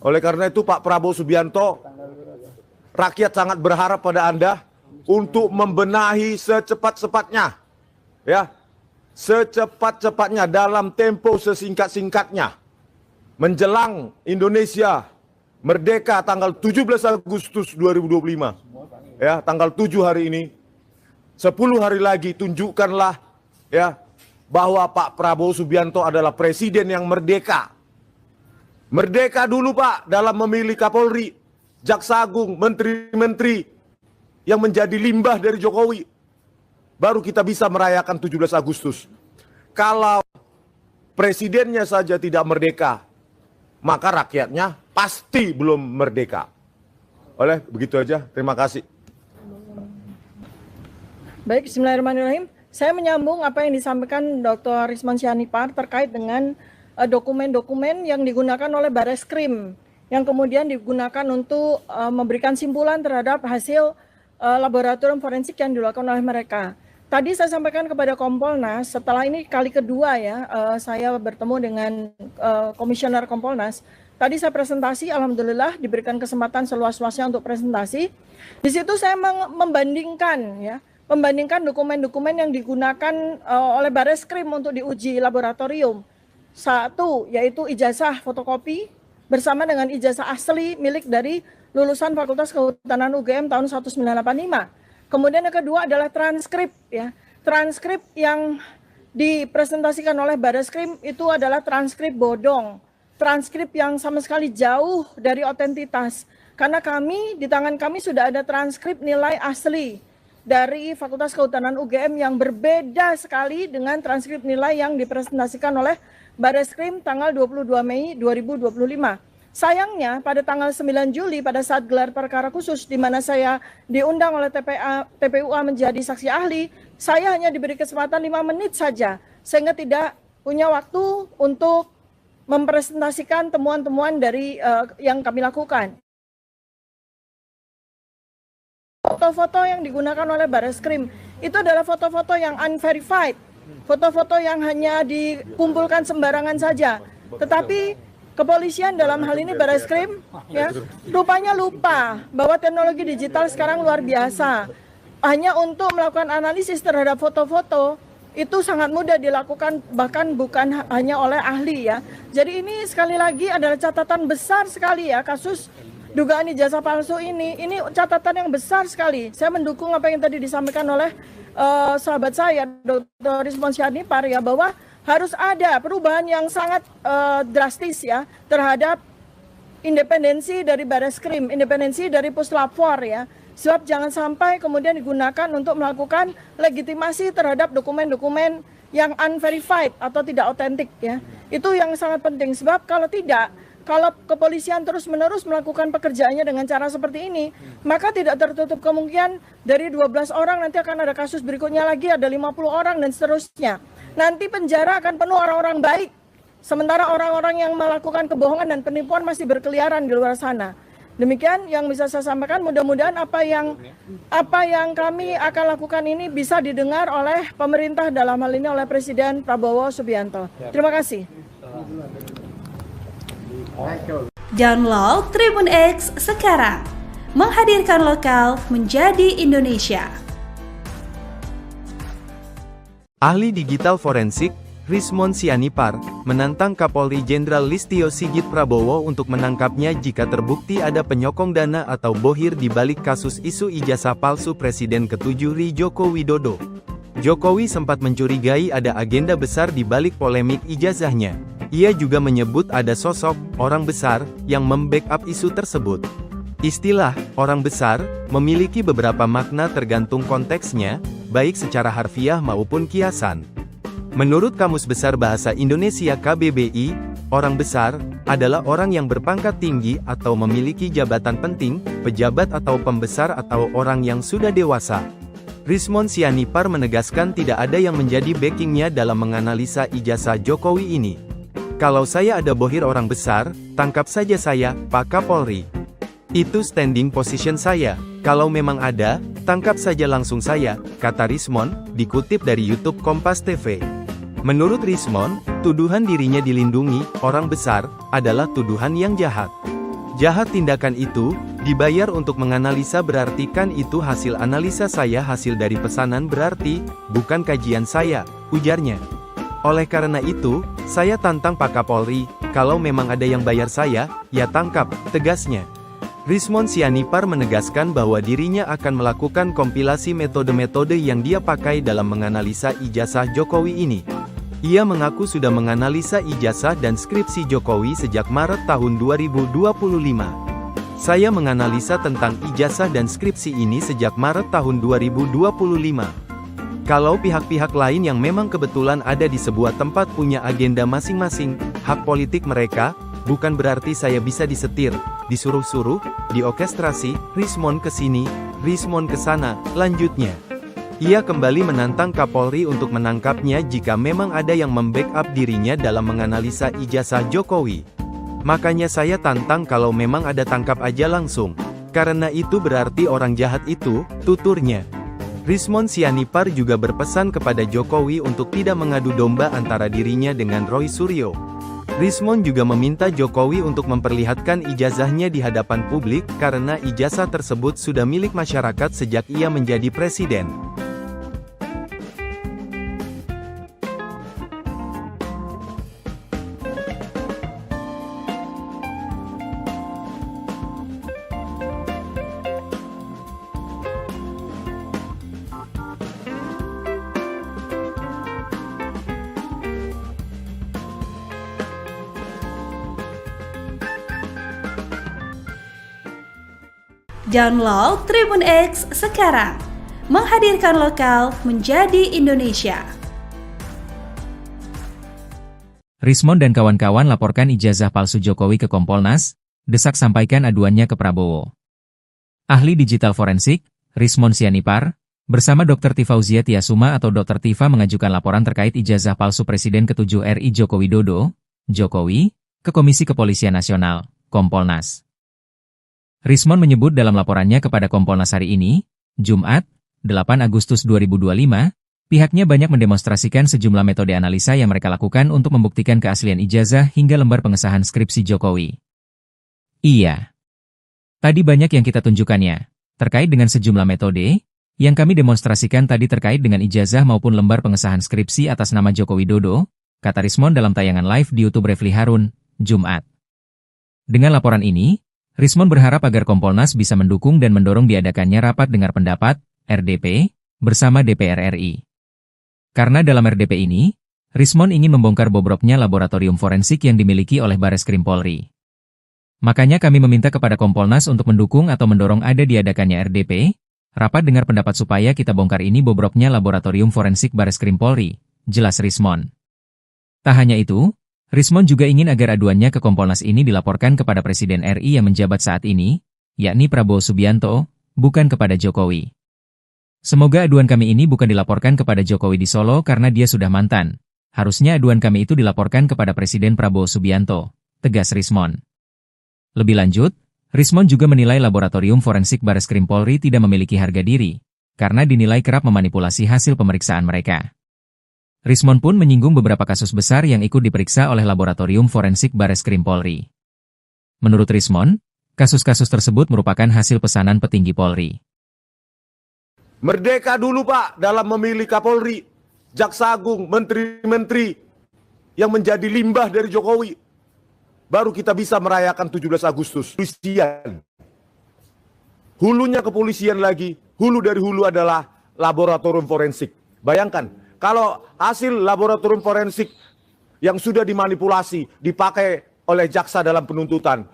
Oleh karena itu Pak Prabowo Subianto, rakyat sangat berharap pada Anda untuk membenahi secepat-cepatnya, ya, secepat-cepatnya dalam tempo sesingkat-singkatnya menjelang Indonesia merdeka tanggal 17 Agustus 2025, ya, tanggal 7 hari ini. 10 hari lagi tunjukkanlah, ya, bahwa Pak Prabowo Subianto adalah presiden yang merdeka. Merdeka dulu Pak dalam memilih Kapolri, Jaksa Agung, menteri-menteri yang menjadi limbah dari Jokowi. Baru kita bisa merayakan 17 Agustus. Kalau presidennya saja tidak merdeka, maka rakyatnya pasti belum merdeka. Oleh begitu aja, terima kasih. Baik, bismillahirrahmanirrahim. Saya menyambung apa yang disampaikan Dr. Rismon Sianipar terkait dengan dokumen-dokumen yang digunakan oleh Bareskrim yang kemudian digunakan untuk memberikan simpulan terhadap hasil laboratorium forensik yang dilakukan oleh mereka. Tadi saya sampaikan kepada Kompolnas, setelah ini kali kedua ya saya bertemu dengan Komisioner Kompolnas. Tadi saya presentasi, alhamdulillah diberikan kesempatan seluas-luasnya untuk presentasi. Di situ saya membandingkan dokumen-dokumen yang digunakan oleh Bareskrim untuk diuji laboratorium. Satu, yaitu ijazah fotokopi bersama dengan ijazah asli milik dari lulusan Fakultas Kehutanan UGM tahun 1985. Kemudian yang kedua adalah transkrip, ya. Transkrip yang dipresentasikan oleh Bareskrim itu adalah transkrip bodong. Transkrip yang sama sekali jauh dari otentitas. Karena di tangan kami sudah ada transkrip nilai asli dari Fakultas Kehutanan UGM yang berbeda sekali dengan transkrip nilai yang dipresentasikan oleh Bareskrim tanggal 22 Mei 2025. Sayangnya pada tanggal 9 Juli pada saat gelar perkara khusus di mana saya diundang oleh TPUA menjadi saksi ahli, saya hanya diberi kesempatan 5 menit saja sehingga tidak punya waktu untuk mempresentasikan temuan-temuan dari yang kami lakukan. Foto-foto yang digunakan oleh Bareskrim itu adalah foto-foto yang unverified, foto-foto yang hanya dikumpulkan sembarangan saja. Tetapi kepolisian dalam hal ini Bareskrim ya rupanya lupa bahwa teknologi digital sekarang luar biasa. Hanya untuk melakukan analisis terhadap foto-foto itu sangat mudah dilakukan, bahkan bukan hanya oleh ahli ya. Jadi ini sekali lagi adalah catatan besar sekali ya kasus dugaan ijazah palsu ini catatan yang besar sekali. Saya mendukung apa yang tadi disampaikan oleh sahabat saya Dr. Rismon Sianipar ya, bahwa harus ada perubahan yang sangat drastis ya terhadap independensi dari Bareskrim, independensi dari Puslapfor ya. Sebab jangan sampai kemudian digunakan untuk melakukan legitimasi terhadap dokumen-dokumen yang unverified atau tidak otentik ya. Itu yang sangat penting, sebab kalau tidak, kalau kepolisian terus-menerus melakukan pekerjaannya dengan cara seperti ini, maka tidak tertutup kemungkinan dari 12 orang nanti akan ada kasus berikutnya lagi, ada 50 orang dan seterusnya. Nanti penjara akan penuh orang-orang baik, sementara orang-orang yang melakukan kebohongan dan penipuan masih berkeliaran di luar sana. Demikian yang bisa saya sampaikan, mudah-mudahan apa yang kami akan lakukan ini bisa didengar oleh pemerintah, dalam hal ini oleh Presiden Prabowo Subianto. Terima kasih. Download Tribun X sekarang, menghadirkan lokal menjadi Indonesia. Ahli digital forensik, Rismon Sianipar, menantang Kapolri Jenderal Listio Sigit Prabowo untuk menangkapnya jika terbukti ada penyokong dana atau bohir di balik kasus isu ijazah palsu Presiden ke-7 RI Joko Widodo. Jokowi sempat mencurigai ada agenda besar di balik polemik ijazahnya. Ia juga menyebut ada sosok orang besar yang membackup isu tersebut. Istilah orang besar memiliki beberapa makna tergantung konteksnya, baik secara harfiah maupun kiasan. Menurut Kamus Besar Bahasa Indonesia KBBI, orang besar adalah orang yang berpangkat tinggi atau memiliki jabatan penting, pejabat atau pembesar atau orang yang sudah dewasa. Rismon Sianipar menegaskan tidak ada yang menjadi backingnya dalam menganalisa ijazah Jokowi ini. Kalau saya ada bohir orang besar, tangkap saja saya, Pak Kapolri. Itu standing position saya. Kalau memang ada, tangkap saja langsung saya, kata Rismond, dikutip dari YouTube Kompas TV. Menurut Rismond, tuduhan dirinya dilindungi orang besar adalah tuduhan yang jahat. Jahat tindakan itu, dibayar untuk menganalisa berarti kan itu hasil analisa saya hasil dari pesanan berarti, bukan kajian saya, ujarnya. Oleh karena itu, saya tantang Pak Kapolri, kalau memang ada yang bayar saya, ya tangkap, tegasnya. Rismond Sianipar menegaskan bahwa dirinya akan melakukan kompilasi metode-metode yang dia pakai dalam menganalisa ijazah Jokowi ini. Ia mengaku sudah menganalisa ijazah dan skripsi Jokowi sejak Maret tahun 2025. Saya menganalisa tentang ijazah dan skripsi ini sejak Maret tahun 2025. Kalau pihak-pihak lain yang memang kebetulan ada di sebuah tempat punya agenda masing-masing, hak politik mereka, bukan berarti saya bisa disetir, disuruh-suruh, diokestrasi, Rismond ke sini, Rismond ke sana, lanjutnya. Ia kembali menantang Kapolri untuk menangkapnya jika memang ada yang membackup dirinya dalam menganalisa ijazah Jokowi. Makanya saya tantang kalau memang ada tangkap aja langsung. Karena itu berarti orang jahat itu, tuturnya. Rismond Sianipar juga berpesan kepada Jokowi untuk tidak mengadu domba antara dirinya dengan Roy Suryo. Rismond juga meminta Jokowi untuk memperlihatkan ijazahnya di hadapan publik karena ijazah tersebut sudah milik masyarakat sejak ia menjadi presiden. Download Tribun X sekarang, menghadirkan lokal menjadi Indonesia. Rismond dan kawan-kawan laporkan ijazah palsu Jokowi ke Kompolnas, desak sampaikan aduannya ke Prabowo. Ahli digital forensik, Rismond Sianipar, bersama Dr. Tifauzia Tiasuma atau Dr. Tifa mengajukan laporan terkait ijazah palsu Presiden ke-7 RI Joko Widodo, Jokowi, ke Komisi Kepolisian Nasional, Kompolnas. Rismond menyebut dalam laporannya kepada Kompolnas hari ini, Jumat, 8 Agustus 2025, pihaknya banyak mendemonstrasikan sejumlah metode analisa yang mereka lakukan untuk membuktikan keaslian ijazah hingga lembar pengesahan skripsi Jokowi. Iya. Tadi banyak yang kita tunjukkannya, terkait dengan sejumlah metode, yang kami demonstrasikan tadi terkait dengan ijazah maupun lembar pengesahan skripsi atas nama Joko Widodo, kata Rismond dalam tayangan live di YouTube Refli Harun, Jumat. Dengan laporan ini, Rismond berharap agar Kompolnas bisa mendukung dan mendorong diadakannya rapat dengar pendapat, RDP, bersama DPR RI. Karena dalam RDP ini, Rismond ingin membongkar bobroknya laboratorium forensik yang dimiliki oleh Bareskrim Polri. Makanya kami meminta kepada Kompolnas untuk mendukung atau mendorong ada diadakannya RDP, rapat dengar pendapat supaya kita bongkar ini bobroknya laboratorium forensik Bareskrim Polri, jelas Rismond. Tak hanya itu, Rismond juga ingin agar aduannya ke Kompolnas ini dilaporkan kepada Presiden RI yang menjabat saat ini, yakni Prabowo Subianto, bukan kepada Jokowi. Semoga aduan kami ini bukan dilaporkan kepada Jokowi di Solo karena dia sudah mantan. Harusnya aduan kami itu dilaporkan kepada Presiden Prabowo Subianto, tegas Rismond. Lebih lanjut, Rismond juga menilai laboratorium forensik Bareskrim Polri tidak memiliki harga diri, karena dinilai kerap memanipulasi hasil pemeriksaan mereka. Rismond pun menyinggung beberapa kasus besar yang ikut diperiksa oleh laboratorium forensik Bareskrim Polri. Menurut Rismond, kasus-kasus tersebut merupakan hasil pesanan petinggi Polri. Merdeka dulu Pak dalam memilih Kapolri, Jaksa Agung, menteri-menteri yang menjadi limbah dari Jokowi. Baru kita bisa merayakan 17 Agustus. Kepolisian. Hulunya kepolisian lagi, hulu dari hulu adalah laboratorium forensik. Bayangkan. Kalau hasil laboratorium forensik yang sudah dimanipulasi, dipakai oleh jaksa dalam penuntutan,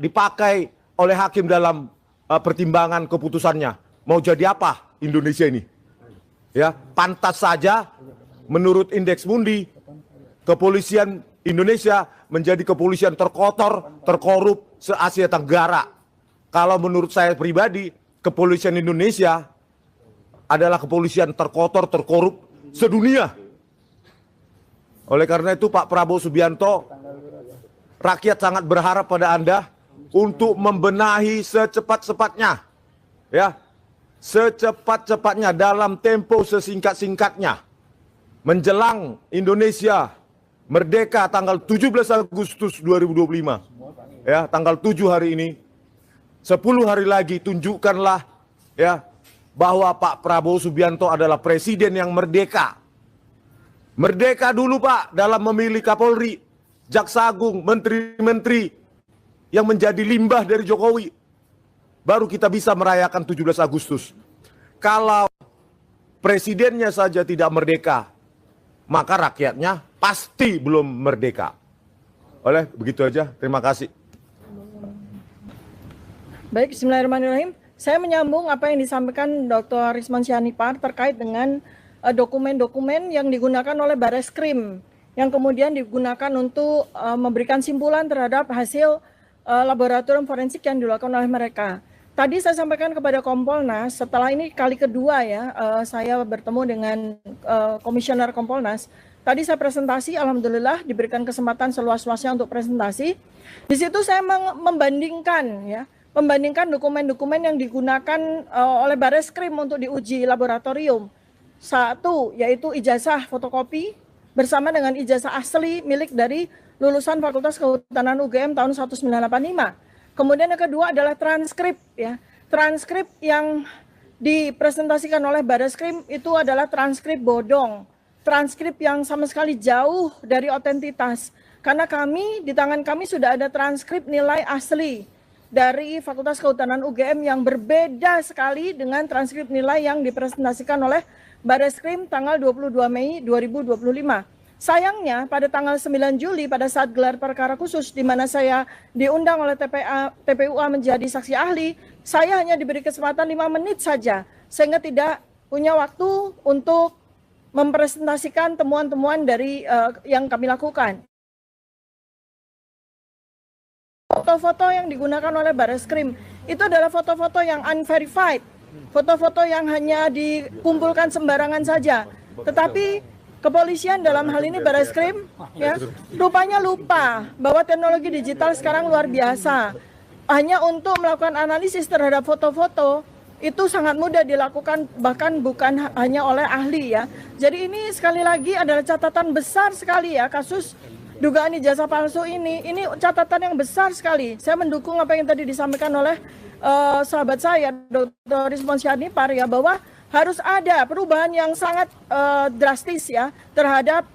dipakai oleh hakim dalam pertimbangan keputusannya, mau jadi apa Indonesia ini? Ya, pantas saja menurut Indeks Mundi, kepolisian Indonesia menjadi kepolisian terkotor, terkorup se-Asia Tenggara. Kalau menurut saya pribadi, kepolisian Indonesia adalah kepolisian terkotor, terkorup sedunia. Oleh karena itu Pak Prabowo Subianto, rakyat sangat berharap pada Anda untuk membenahi secepat-cepatnya, ya, secepat-cepatnya dalam tempo sesingkat-singkatnya menjelang Indonesia merdeka tanggal 17 Agustus 2025. Ya, tanggal 7 hari ini. 10 hari lagi tunjukkanlah ya bahwa Pak Prabowo Subianto adalah presiden yang merdeka. Merdeka dulu Pak dalam memilih Kapolri, Jaksa Agung, menteri-menteri yang menjadi limbah dari Jokowi. Baru kita bisa merayakan 17 Agustus. Kalau presidennya saja tidak merdeka, maka rakyatnya pasti belum merdeka. Oleh begitu aja, terima kasih. Baik, bismillahirrahmanirrahim. Saya menyambung apa yang disampaikan Dr. Rismon Sianipar terkait dengan dokumen-dokumen yang digunakan oleh Bareskrim yang kemudian digunakan untuk memberikan simpulan terhadap hasil laboratorium forensik yang dilakukan oleh mereka. Tadi saya sampaikan kepada Kompolnas, setelah ini kali kedua ya saya bertemu dengan Komisioner Kompolnas. Tadi saya presentasi, alhamdulillah diberikan kesempatan seluas-luasnya untuk presentasi. Di situ saya membandingkan dokumen-dokumen yang digunakan oleh Bareskrim untuk diuji laboratorium. Satu, yaitu ijazah fotokopi bersama dengan ijazah asli milik dari lulusan Fakultas Kehutanan UGM tahun 1985. Kemudian yang kedua adalah transkrip ya. Transkrip yang dipresentasikan oleh Bareskrim itu adalah transkrip bodong. Transkrip yang sama sekali jauh dari otentitas. Karena di tangan kami sudah ada transkrip nilai asli dari Fakultas Kehutanan UGM yang berbeda sekali dengan transkrip nilai yang dipresentasikan oleh Bareskrim tanggal 22 Mei 2025. Sayangnya pada tanggal 9 Juli pada saat gelar perkara khusus di mana saya diundang oleh TPUA menjadi saksi ahli, saya hanya diberi kesempatan 5 menit saja sehingga tidak punya waktu untuk mempresentasikan temuan-temuan dari yang kami lakukan. Foto-foto yang digunakan oleh Bareskrim itu adalah foto-foto yang unverified, foto-foto yang hanya dikumpulkan sembarangan saja. Tetapi kepolisian dalam hal ini Bareskrim ya rupanya lupa bahwa teknologi digital sekarang luar biasa. Hanya untuk melakukan analisis terhadap foto-foto itu sangat mudah dilakukan, bahkan bukan hanya oleh ahli ya. Jadi ini sekali lagi adalah catatan besar sekali ya kasus dugaan ijazah palsu ini catatan yang besar sekali. Saya mendukung apa yang tadi disampaikan oleh sahabat saya, Dr. Rismon Sianipar ya, bahwa harus ada perubahan yang sangat drastis ya terhadap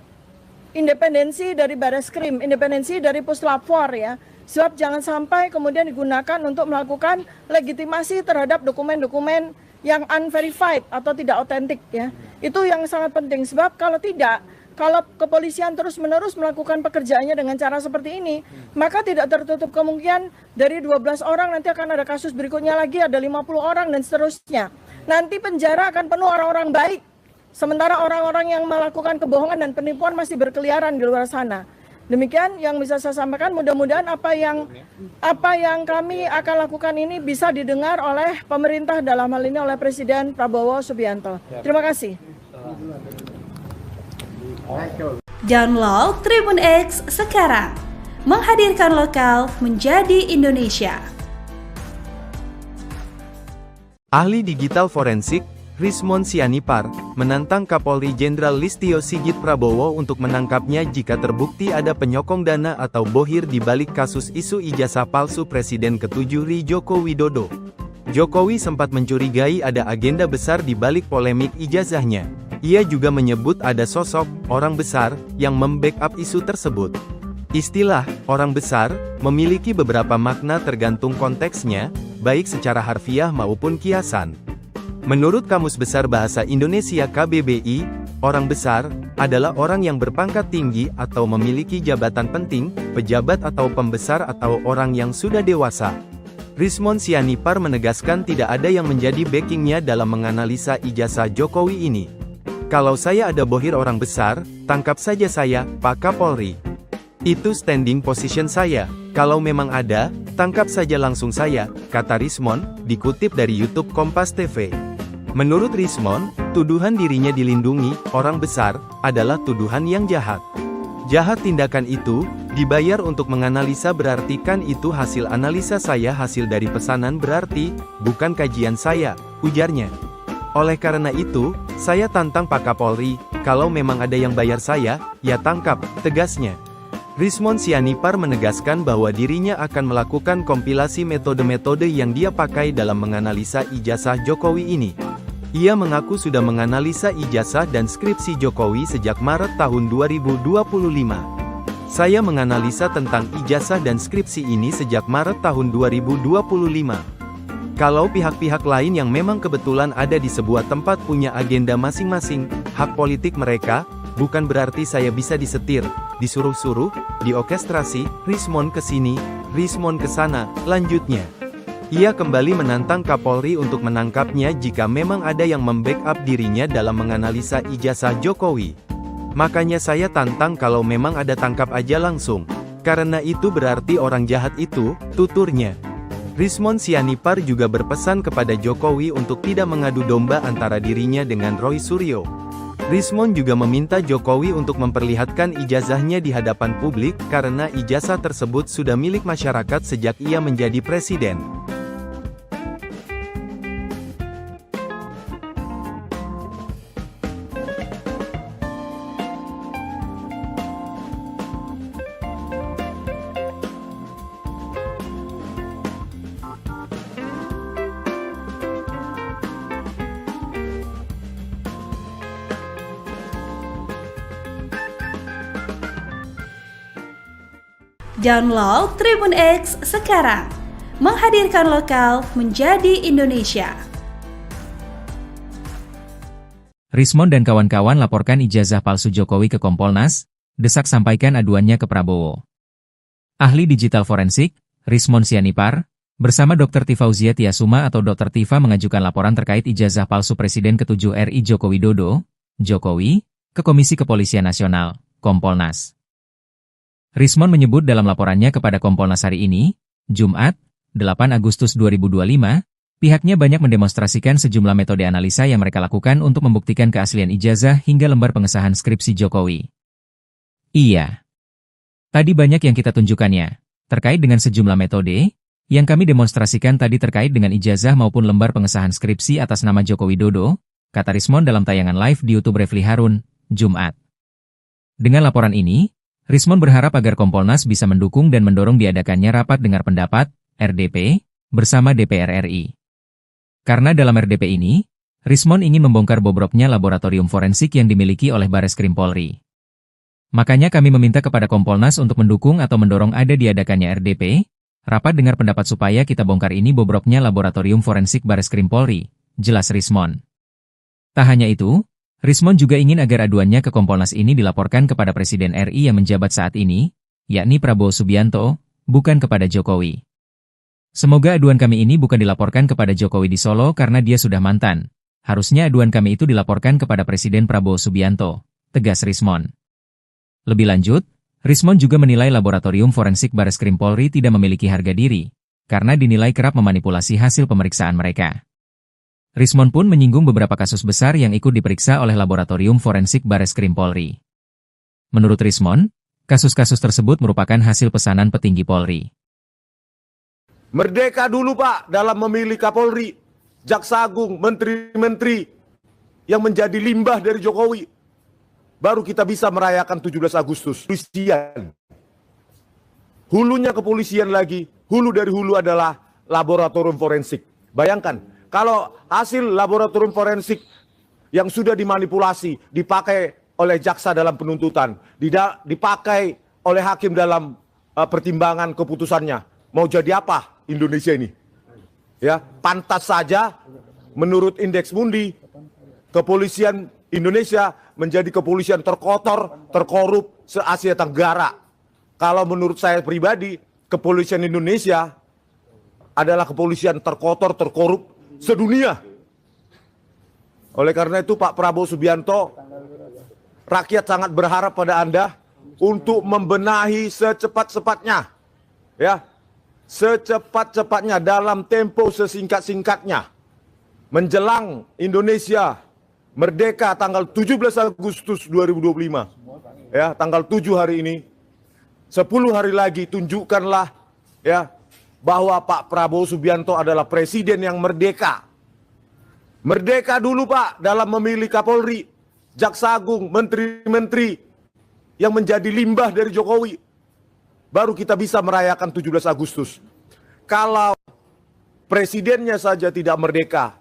independensi dari Bareskrim, independensi dari Puslapfor ya. Sebab jangan sampai kemudian digunakan untuk melakukan legitimasi terhadap dokumen-dokumen yang unverified atau tidak otentik ya. Itu yang sangat penting, sebab kalau tidak, kalau kepolisian terus-menerus melakukan pekerjaannya dengan cara seperti ini, maka tidak tertutup kemungkinan dari 12 orang nanti akan ada kasus berikutnya lagi, ada 50 orang dan seterusnya. Nanti penjara akan penuh orang-orang baik, sementara orang-orang yang melakukan kebohongan dan penipuan masih berkeliaran di luar sana. Demikian yang bisa saya sampaikan, mudah-mudahan apa yang kami akan lakukan ini bisa didengar oleh pemerintah, dalam hal ini oleh Presiden Prabowo Subianto. Terima kasih. Download Tribun X sekarang, menghadirkan lokal menjadi Indonesia. Ahli digital forensik, Rismon Sianipar, menantang Kapolri Jenderal Listio Sigit Prabowo untuk menangkapnya jika terbukti ada penyokong dana atau bohir di balik kasus isu ijazah palsu Presiden ke-7 RI Joko Widodo. Jokowi sempat mencurigai ada agenda besar di balik polemik ijazahnya. Ia juga menyebut ada sosok orang besar yang membackup isu tersebut. Istilah orang besar memiliki beberapa makna tergantung konteksnya, baik secara harfiah maupun kiasan. Menurut Kamus Besar Bahasa Indonesia KBBI, orang besar adalah orang yang berpangkat tinggi atau memiliki jabatan penting, pejabat atau pembesar atau orang yang sudah dewasa. Rismon Sianipar menegaskan tidak ada yang menjadi backingnya dalam menganalisa ijazah Jokowi ini. Kalau saya ada bohir orang besar, tangkap saja saya, Pak Kapolri. Itu standing position saya. Kalau memang ada, tangkap saja langsung saya, kata Rismon, dikutip dari YouTube Kompas TV. Menurut Rismon, tuduhan dirinya dilindungi orang besar adalah tuduhan yang jahat. Jahat tindakan itu, dibayar untuk menganalisa berarti kan itu hasil analisa saya hasil dari pesanan berarti, bukan kajian saya, ujarnya. Oleh karena itu, saya tantang Pak Kapolri, kalau memang ada yang bayar saya, ya tangkap, tegasnya. Rismon Sianipar menegaskan bahwa dirinya akan melakukan kompilasi metode-metode yang dia pakai dalam menganalisa ijazah Jokowi ini. Ia mengaku sudah menganalisa ijazah dan skripsi Jokowi sejak Maret tahun 2025. Saya menganalisa tentang ijazah dan skripsi ini sejak Maret tahun 2025. Kalau pihak-pihak lain yang memang kebetulan ada di sebuah tempat punya agenda masing-masing, hak politik mereka, bukan berarti saya bisa disetir, disuruh-suruh, diorkestrasi, Rismon ke sini, Rismon ke sana, lanjutnya. Ia kembali menantang Kapolri untuk menangkapnya jika memang ada yang membackup dirinya dalam menganalisa ijazah Jokowi. Makanya saya tantang kalau memang ada tangkap aja langsung. Karena itu berarti orang jahat itu, tuturnya. Rismon Sianipar juga berpesan kepada Jokowi untuk tidak mengadu domba antara dirinya dengan Roy Suryo. Rismon juga meminta Jokowi untuk memperlihatkan ijazahnya di hadapan publik karena ijazah tersebut sudah milik masyarakat sejak ia menjadi presiden. Download Tribun X sekarang, menghadirkan lokal menjadi Indonesia. Rismon dan kawan-kawan laporkan ijazah palsu Jokowi ke Kompolnas, desak sampaikan aduannya ke Prabowo. Ahli digital forensik, Rismon Sianipar, bersama Dr. Tifauzia Tiasuma atau Dr. Tifa mengajukan laporan terkait ijazah palsu Presiden ke-7 RI Joko Widodo, Jokowi, ke Komisi Kepolisian Nasional, Kompolnas. Rismon menyebut dalam laporannya kepada Kompolnas hari ini, Jumat, 8 Agustus 2025, pihaknya banyak mendemonstrasikan sejumlah metode analisa yang mereka lakukan untuk membuktikan keaslian ijazah hingga lembar pengesahan skripsi Jokowi. Iya. Tadi banyak yang kita tunjukkannya, terkait dengan sejumlah metode, yang kami demonstrasikan tadi terkait dengan ijazah maupun lembar pengesahan skripsi atas nama Joko Widodo, kata Rismon dalam tayangan live di YouTube Refli Harun, Jumat. Dengan laporan ini, Rismon berharap agar Kompolnas bisa mendukung dan mendorong diadakannya rapat dengar pendapat, RDP, bersama DPR RI. Karena dalam RDP ini, Rismon ingin membongkar bobroknya laboratorium forensik yang dimiliki oleh Bareskrim Polri. Makanya kami meminta kepada Kompolnas untuk mendukung atau mendorong ada diadakannya RDP, rapat dengar pendapat supaya kita bongkar ini bobroknya laboratorium forensik Bareskrim Polri, jelas Rismon. Tak hanya itu, Rismon juga ingin agar aduannya ke Kompolnas ini dilaporkan kepada Presiden RI yang menjabat saat ini, yakni Prabowo Subianto, bukan kepada Jokowi. Semoga aduan kami ini bukan dilaporkan kepada Jokowi di Solo karena dia sudah mantan. Harusnya aduan kami itu dilaporkan kepada Presiden Prabowo Subianto, tegas Rismon. Lebih lanjut, Rismon juga menilai laboratorium forensik Bareskrim Polri tidak memiliki harga diri, karena dinilai kerap memanipulasi hasil pemeriksaan mereka. Rismon pun menyinggung beberapa kasus besar yang ikut diperiksa oleh laboratorium forensik Bareskrim Polri. Menurut Rismon, kasus-kasus tersebut merupakan hasil pesanan petinggi Polri. Merdeka dulu Pak dalam memilih Kapolri, Jaksa Agung, menteri-menteri yang menjadi limbah dari Jokowi. Baru kita bisa merayakan 17 Agustus. Kepolisian. Hulunya kepolisian lagi, hulu dari hulu adalah laboratorium forensik. Bayangkan. Kalau hasil laboratorium forensik yang sudah dimanipulasi, dipakai oleh jaksa dalam penuntutan, dipakai oleh hakim dalam pertimbangan keputusannya, mau jadi apa Indonesia ini? Ya, pantas saja menurut Indeks Mundi, kepolisian Indonesia menjadi kepolisian terkotor, terkorup se-Asia Tenggara. Kalau menurut saya pribadi, kepolisian Indonesia adalah kepolisian terkotor, terkorup sedunia. Oleh karena itu Pak Prabowo Subianto, rakyat sangat berharap pada Anda untuk membenahi secepat-cepatnya, ya, secepat-cepatnya dalam tempo sesingkat-singkatnya menjelang Indonesia merdeka tanggal 17 Agustus 2025. ya tanggal 7 hari ini, 10 hari lagi tunjukkanlah ya bahwa Pak Prabowo Subianto adalah presiden yang merdeka. Merdeka dulu Pak dalam memilih Kapolri, Jaksa Agung, menteri-menteri yang menjadi limbah dari Jokowi. Baru kita bisa merayakan 17 Agustus. Kalau presidennya saja tidak merdeka,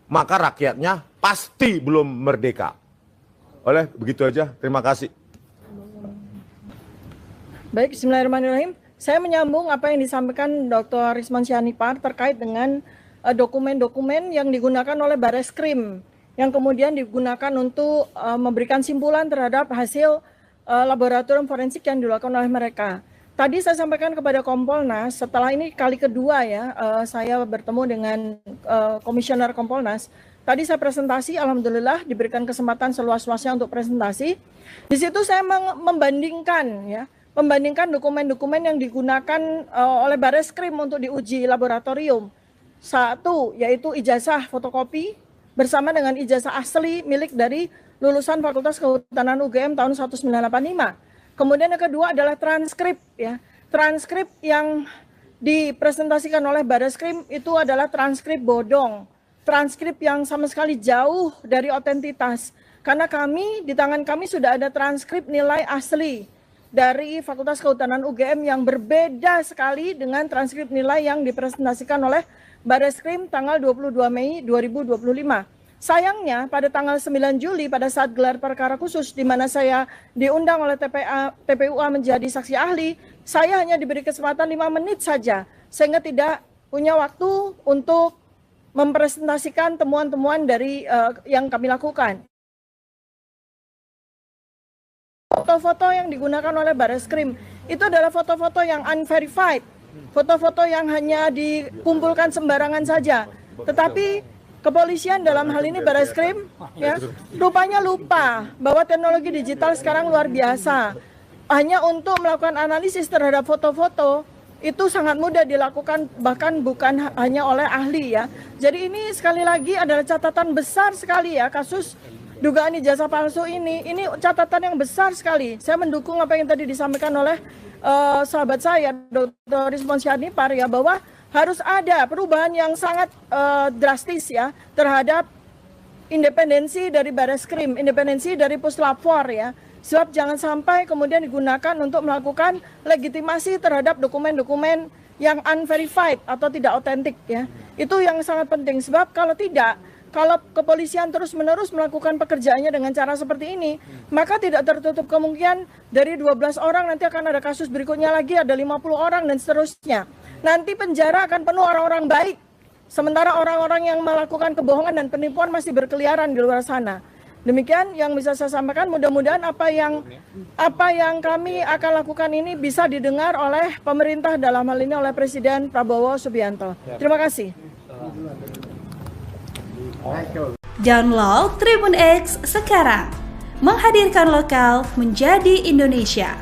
maka rakyatnya pasti belum merdeka. Oleh begitu aja, terima kasih. Baik, bismillahirrahmanirrahim. Saya menyambung apa yang disampaikan Dr. Rismon Sianipar terkait dengan dokumen-dokumen yang digunakan oleh Bareskrim yang kemudian digunakan untuk memberikan simpulan terhadap hasil laboratorium forensik yang dilakukan oleh mereka. Tadi saya sampaikan kepada Kompolnas, setelah ini kali kedua ya saya bertemu dengan Komisioner Kompolnas. Tadi saya presentasi, alhamdulillah diberikan kesempatan seluas-luasnya untuk presentasi. Di situ saya membandingkan dokumen-dokumen yang digunakan oleh Bareskrim untuk diuji laboratorium. Satu, yaitu ijazah fotokopi bersama dengan ijazah asli milik dari lulusan Fakultas Kehutanan UGM tahun 1985. Kemudian yang kedua adalah transkrip ya. Transkrip yang dipresentasikan oleh Bareskrim itu adalah transkrip bodong. Transkrip yang sama sekali jauh dari otentitas. Karena di tangan kami sudah ada transkrip nilai asli dari Fakultas Kehutanan UGM yang berbeda sekali dengan transkrip nilai yang dipresentasikan oleh Bareskrim tanggal 22 Mei 2025. Sayangnya pada tanggal 9 Juli pada saat gelar perkara khusus di mana saya diundang oleh TPUA menjadi saksi ahli, saya hanya diberi kesempatan 5 menit saja sehingga tidak punya waktu untuk mempresentasikan temuan-temuan dari yang kami lakukan. Foto-foto yang digunakan oleh Bareskrim itu adalah foto-foto yang unverified, foto-foto yang hanya dikumpulkan sembarangan saja. Tetapi kepolisian dalam hal ini Bareskrim ya, rupanya lupa bahwa teknologi digital sekarang luar biasa. Hanya untuk melakukan analisis terhadap foto-foto itu sangat mudah dilakukan, bahkan bukan hanya oleh ahli ya. Jadi ini sekali lagi adalah catatan besar sekali ya kasus dugaan ijazah palsu ini. Ini catatan yang besar sekali. Saya mendukung apa yang tadi disampaikan oleh sahabat saya Dr. Rismon Sianipar ya, bahwa harus ada perubahan yang sangat drastis ya terhadap independensi dari Bareskrim, independensi dari Puslapfor ya. Sebab jangan sampai kemudian digunakan untuk melakukan legitimasi terhadap dokumen-dokumen yang unverified atau tidak otentik ya. Itu yang sangat penting, sebab kalau tidak, kalau kepolisian terus-menerus melakukan pekerjaannya dengan cara seperti ini, maka tidak tertutup kemungkinan dari 12 orang nanti akan ada kasus berikutnya lagi, ada 50 orang dan seterusnya. Nanti penjara akan penuh orang-orang baik, sementara orang-orang yang melakukan kebohongan dan penipuan masih berkeliaran di luar sana. Demikian yang bisa saya sampaikan, mudah-mudahan apa yang kami akan lakukan ini bisa didengar oleh pemerintah, dalam hal ini oleh Presiden Prabowo Subianto. Terima kasih. Download Tribun X sekarang. Menghadirkan lokal menjadi Indonesia.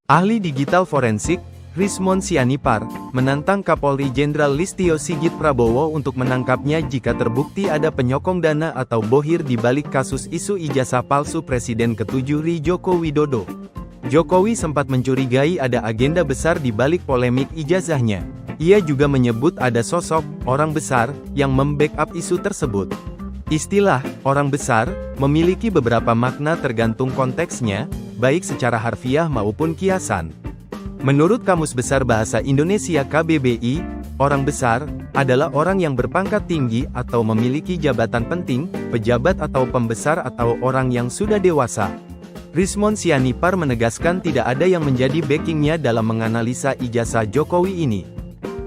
Ahli digital forensik, Rismon Sianipar, menantang Kapolri Jenderal Listio Sigit Prabowo untuk menangkapnya jika terbukti ada penyokong dana atau bohir di balik kasus isu ijazah palsu Presiden ke-7 RI Joko Widodo. Jokowi sempat mencurigai ada agenda besar di balik polemik ijazahnya. Ia juga menyebut ada sosok orang besar yang membackup isu tersebut. Istilah orang besar memiliki beberapa makna tergantung konteksnya, baik secara harfiah maupun kiasan. Menurut Kamus Besar Bahasa Indonesia KBBI, orang besar adalah orang yang berpangkat tinggi atau memiliki jabatan penting, pejabat atau pembesar atau orang yang sudah dewasa. Rismon Sianipar menegaskan tidak ada yang menjadi backingnya dalam menganalisa ijazah Jokowi ini.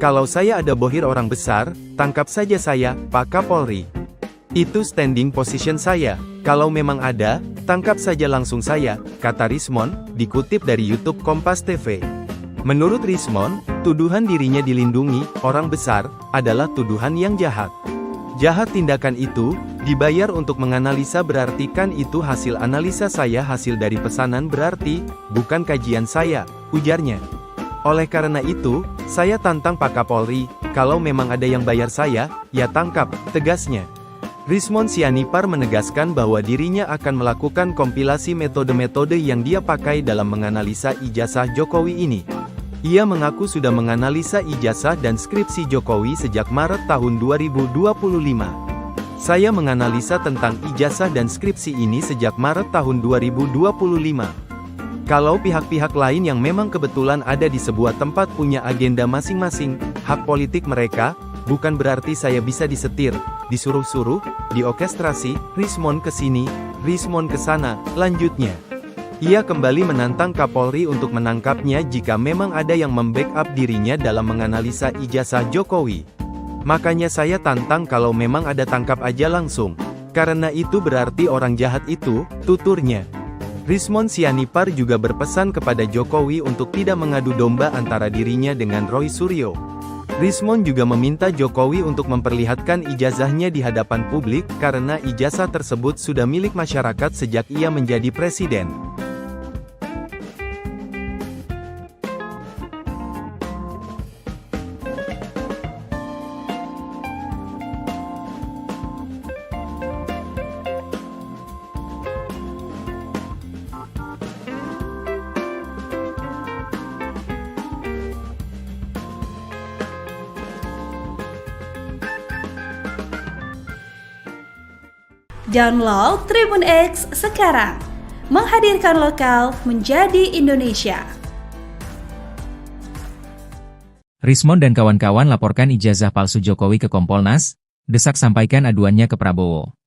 Kalau saya ada bohir orang besar, tangkap saja saya, Pak Kapolri. Itu standing position saya. Kalau memang ada, tangkap saja langsung saya, kata Rismon, dikutip dari YouTube Kompas TV. Menurut Rismon, tuduhan dirinya dilindungi orang besar adalah tuduhan yang jahat. Jahat tindakan itu dibayar untuk menganalisa, berarti kan itu hasil analisa saya, hasil dari pesanan berarti bukan kajian saya, ujarnya. Oleh karena itu, saya tantang Pak Kapolri, kalau memang ada yang bayar saya, ya tangkap, tegasnya. Rismon Sianipar menegaskan bahwa dirinya akan melakukan kompilasi metode-metode yang dia pakai dalam menganalisa ijazah Jokowi ini. Ia mengaku sudah menganalisa ijazah dan skripsi Jokowi sejak Maret tahun 2025. Saya menganalisa tentang ijazah dan skripsi ini sejak Maret tahun 2025. Kalau pihak-pihak lain yang memang kebetulan ada di sebuah tempat punya agenda masing-masing, hak politik mereka, bukan berarti saya bisa disetir, disuruh-suruh, diorkestrasi, Rismon ke sini, Rismon ke sana, lanjutnya. Ia kembali menantang Kapolri untuk menangkapnya jika memang ada yang membackup dirinya dalam menganalisa ijazah Jokowi. Makanya saya tantang kalau memang ada tangkap aja langsung. Karena itu berarti orang jahat itu, tuturnya. Rismon Sianipar juga berpesan kepada Jokowi untuk tidak mengadu domba antara dirinya dengan Roy Suryo. Rismon juga meminta Jokowi untuk memperlihatkan ijazahnya di hadapan publik karena ijazah tersebut sudah milik masyarakat sejak ia menjadi presiden. Download Tribun X sekarang, menghadirkan lokal menjadi Indonesia. Rismon dan kawan-kawan laporkan ijazah palsu Jokowi ke Kompolnas, desak sampaikan aduannya ke Prabowo.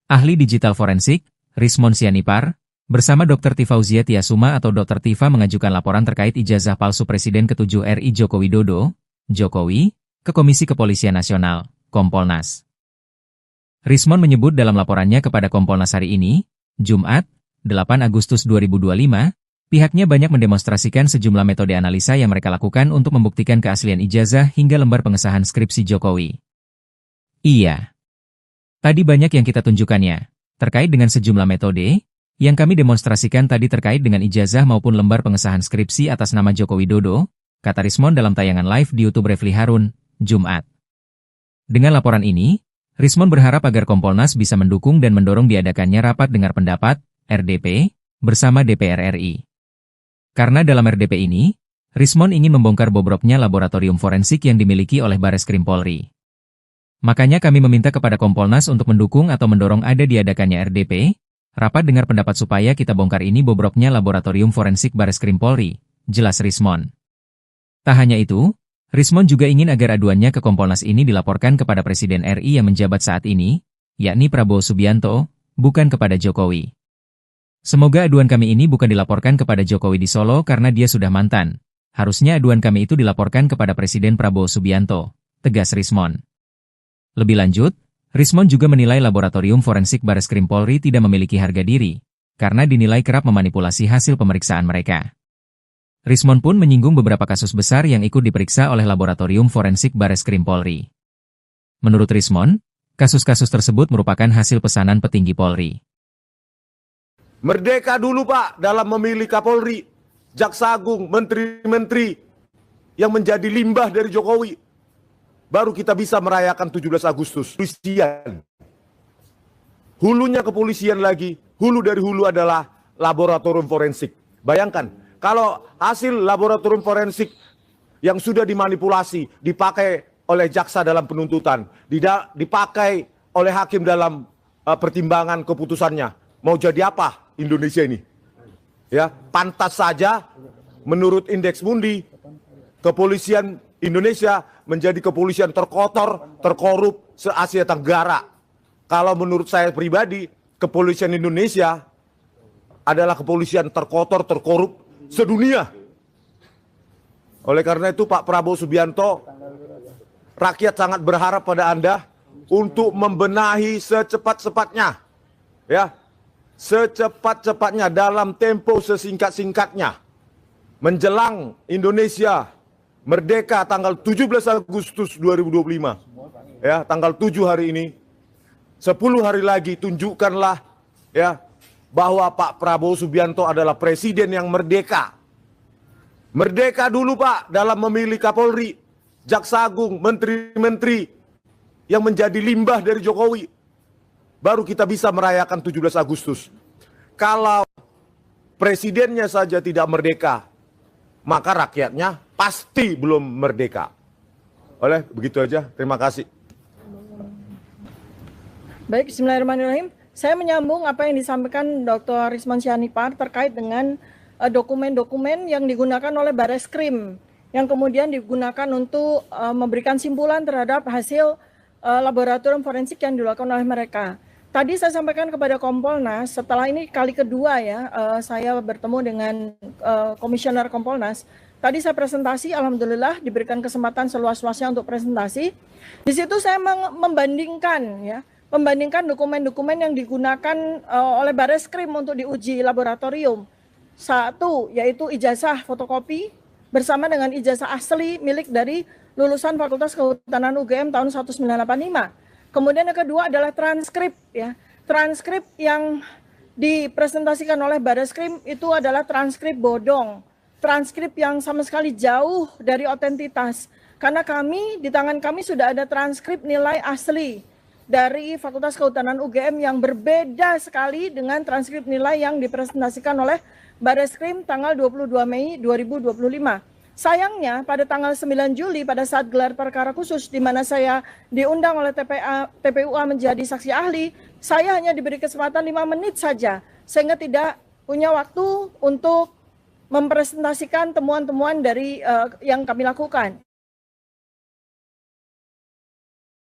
Ahli digital forensik, Rismon Sianipar, bersama Dr. Tifauzia Tiasuma atau Dr. Tifa mengajukan laporan terkait ijazah palsu Presiden ke-7 RI Joko Widodo, Jokowi, ke Komisi Kepolisian Nasional, Kompolnas. Rismon menyebut dalam laporannya kepada Kompolnas hari ini, Jumat, 8 Agustus 2025, pihaknya banyak mendemonstrasikan sejumlah metode analisa yang mereka lakukan untuk membuktikan keaslian ijazah hingga lembar pengesahan skripsi Jokowi. Iya. Tadi banyak yang kita tunjukkannya, terkait dengan sejumlah metode, yang kami demonstrasikan tadi terkait dengan ijazah maupun lembar pengesahan skripsi atas nama Joko Widodo, kata Rismon dalam tayangan live di YouTube Refli Harun, Jumat. Dengan laporan ini, Rismon berharap agar Kompolnas bisa mendukung dan mendorong diadakannya rapat dengar pendapat, RDP, bersama DPR RI. Karena dalam RDP ini, Rismon ingin membongkar bobroknya laboratorium forensik yang dimiliki oleh Bareskrim Polri. Makanya kami meminta kepada Kompolnas untuk mendukung atau mendorong ada diadakannya RDP, rapat dengar pendapat supaya kita bongkar ini bobroknya laboratorium forensik Bareskrim Polri, jelas Rismon. Tak hanya itu, Rismon juga ingin agar aduannya ke Kompolnas ini dilaporkan kepada Presiden RI yang menjabat saat ini, yakni Prabowo Subianto, bukan kepada Jokowi. Semoga aduan kami ini bukan dilaporkan kepada Jokowi di Solo karena dia sudah mantan. Harusnya aduan kami itu dilaporkan kepada Presiden Prabowo Subianto, tegas Rismon. Lebih lanjut, Rismon juga menilai laboratorium forensik Bareskrim Polri tidak memiliki harga diri, karena dinilai kerap memanipulasi hasil pemeriksaan mereka. Rismon pun menyinggung beberapa kasus besar yang ikut diperiksa oleh laboratorium forensik Bareskrim Polri. Menurut Rismon, kasus-kasus tersebut merupakan hasil pesanan petinggi Polri. Merdeka dulu Pak dalam memilih Kapolri, Jaksa Agung, menteri-menteri yang menjadi limbah dari Jokowi. Baru kita bisa merayakan 17 Agustus. Kepolisian. Hulunya kepolisian lagi, hulu dari hulu adalah laboratorium forensik. Bayangkan. Kalau hasil laboratorium forensik yang sudah dimanipulasi, dipakai oleh jaksa dalam penuntutan, dipakai oleh hakim dalam pertimbangan keputusannya, mau jadi apa Indonesia ini? Ya, pantas saja menurut Indeks Mundi, kepolisian Indonesia menjadi kepolisian terkotor, terkorup se-Asia Tenggara. Kalau menurut saya pribadi, kepolisian Indonesia adalah kepolisian terkotor, terkorup sedunia. Oleh karena itu Pak Prabowo Subianto, rakyat sangat berharap pada Anda untuk membenahi secepat-cepatnya. Ya, secepat-cepatnya dalam tempo sesingkat-singkatnya. Menjelang Indonesia merdeka tanggal 17 Agustus 2025. Ya, tanggal 7 hari ini. 10 hari lagi tunjukkanlah ya bahwa Pak Prabowo Subianto adalah presiden yang merdeka. Merdeka dulu Pak dalam memilih Kapolri, Jaksa Agung, menteri-menteri yang menjadi limbah dari Jokowi. baru kita bisa merayakan 17 Agustus. Kalau presidennya saja tidak merdeka, maka rakyatnya pasti belum merdeka. Oleh begitu aja, terima kasih. Baik, bismillahirrahmanirrahim. Saya menyambung apa yang disampaikan Dr. Rismon Sianipar terkait dengan dokumen-dokumen yang digunakan oleh Bareskrim, yang kemudian digunakan untuk memberikan simpulan terhadap hasil laboratorium forensik yang dilakukan oleh mereka. Tadi saya sampaikan kepada Kompolnas, setelah ini kali kedua ya, saya bertemu dengan Komisioner Kompolnas. Tadi saya presentasi, alhamdulillah diberikan kesempatan seluas-luasnya untuk presentasi. Di situ saya membandingkan dokumen-dokumen yang digunakan oleh Bareskrim untuk diuji laboratorium. Satu, yaitu ijazah fotokopi bersama dengan ijazah asli milik dari lulusan Fakultas Kehutanan UGM tahun 1985. Kemudian yang kedua adalah transkrip ya. Transkrip yang dipresentasikan oleh Bareskrim itu adalah transkrip bodong. Transkrip yang sama sekali jauh dari otentitas. Karena di tangan kami sudah ada transkrip nilai asli dari Fakultas Kehutanan UGM yang berbeda sekali dengan transkrip nilai yang dipresentasikan oleh Bareskrim tanggal 22 Mei 2025. Sayangnya pada tanggal 9 Juli pada saat gelar perkara khusus di mana saya diundang oleh TPUA menjadi saksi ahli, saya hanya diberi kesempatan 5 menit saja sehingga tidak punya waktu untuk mempresentasikan temuan-temuan dari yang kami lakukan.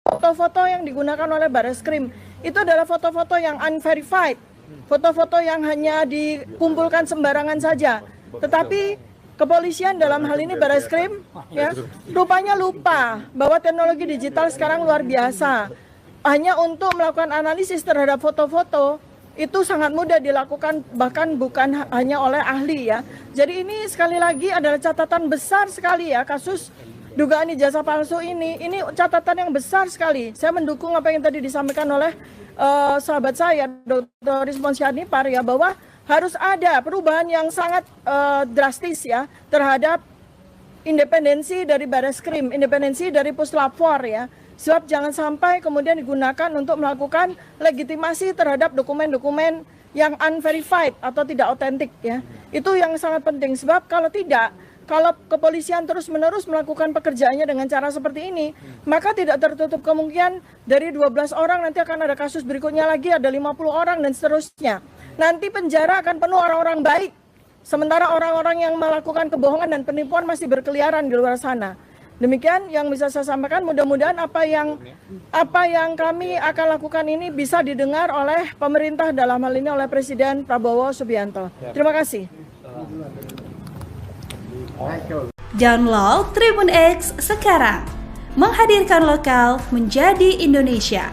Foto-foto yang digunakan oleh Bareskrim itu adalah foto-foto yang unverified, foto-foto yang hanya dikumpulkan sembarangan saja. Tetapi kepolisian dalam hal ini Bareskrim ya, rupanya lupa bahwa teknologi digital sekarang luar biasa. Hanya untuk melakukan analisis terhadap foto-foto itu sangat mudah dilakukan, bahkan bukan hanya oleh ahli ya. Jadi ini sekali lagi adalah catatan besar sekali ya, kasus dugaan ijazah palsu ini catatan yang besar sekali. Saya mendukung apa yang tadi disampaikan oleh sahabat saya Dr. Rismon Sianipar ya, bahwa harus ada perubahan yang sangat drastis ya terhadap independensi dari Bareskrim, independensi dari Puslapfor ya. Sebab jangan sampai kemudian digunakan untuk melakukan legitimasi terhadap dokumen-dokumen yang unverified atau tidak otentik ya. Itu yang sangat penting, sebab kalau tidak, kalau kepolisian terus-menerus melakukan pekerjaannya dengan cara seperti ini, maka tidak tertutup kemungkinan dari 12 orang nanti akan ada kasus berikutnya lagi, ada 50 orang dan seterusnya. Nanti penjara akan penuh orang-orang baik, sementara orang-orang yang melakukan kebohongan dan penipuan masih berkeliaran di luar sana. Demikian yang bisa saya sampaikan, mudah-mudahan apa yang kami akan lakukan ini bisa didengar oleh pemerintah, dalam hal ini oleh Presiden Prabowo Subianto. Terima kasih. Download Tribun X sekarang, menghadirkan lokal menjadi Indonesia.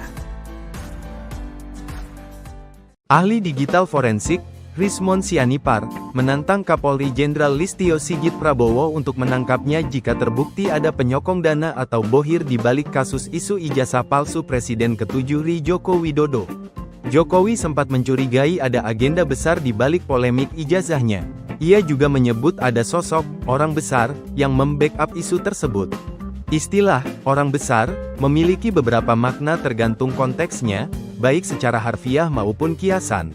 Ahli digital forensik, Rismon Sianipar, menantang Kapolri Jenderal Listio Sigit Prabowo untuk menangkapnya jika terbukti ada penyokong dana atau bohir di balik kasus isu ijazah palsu Presiden ke-7 RI Joko Widodo. Jokowi sempat mencurigai ada agenda besar di balik polemik ijazahnya. Ia juga menyebut ada sosok orang besar yang membackup isu tersebut. Istilah orang besar memiliki beberapa makna tergantung konteksnya, baik secara harfiah maupun kiasan.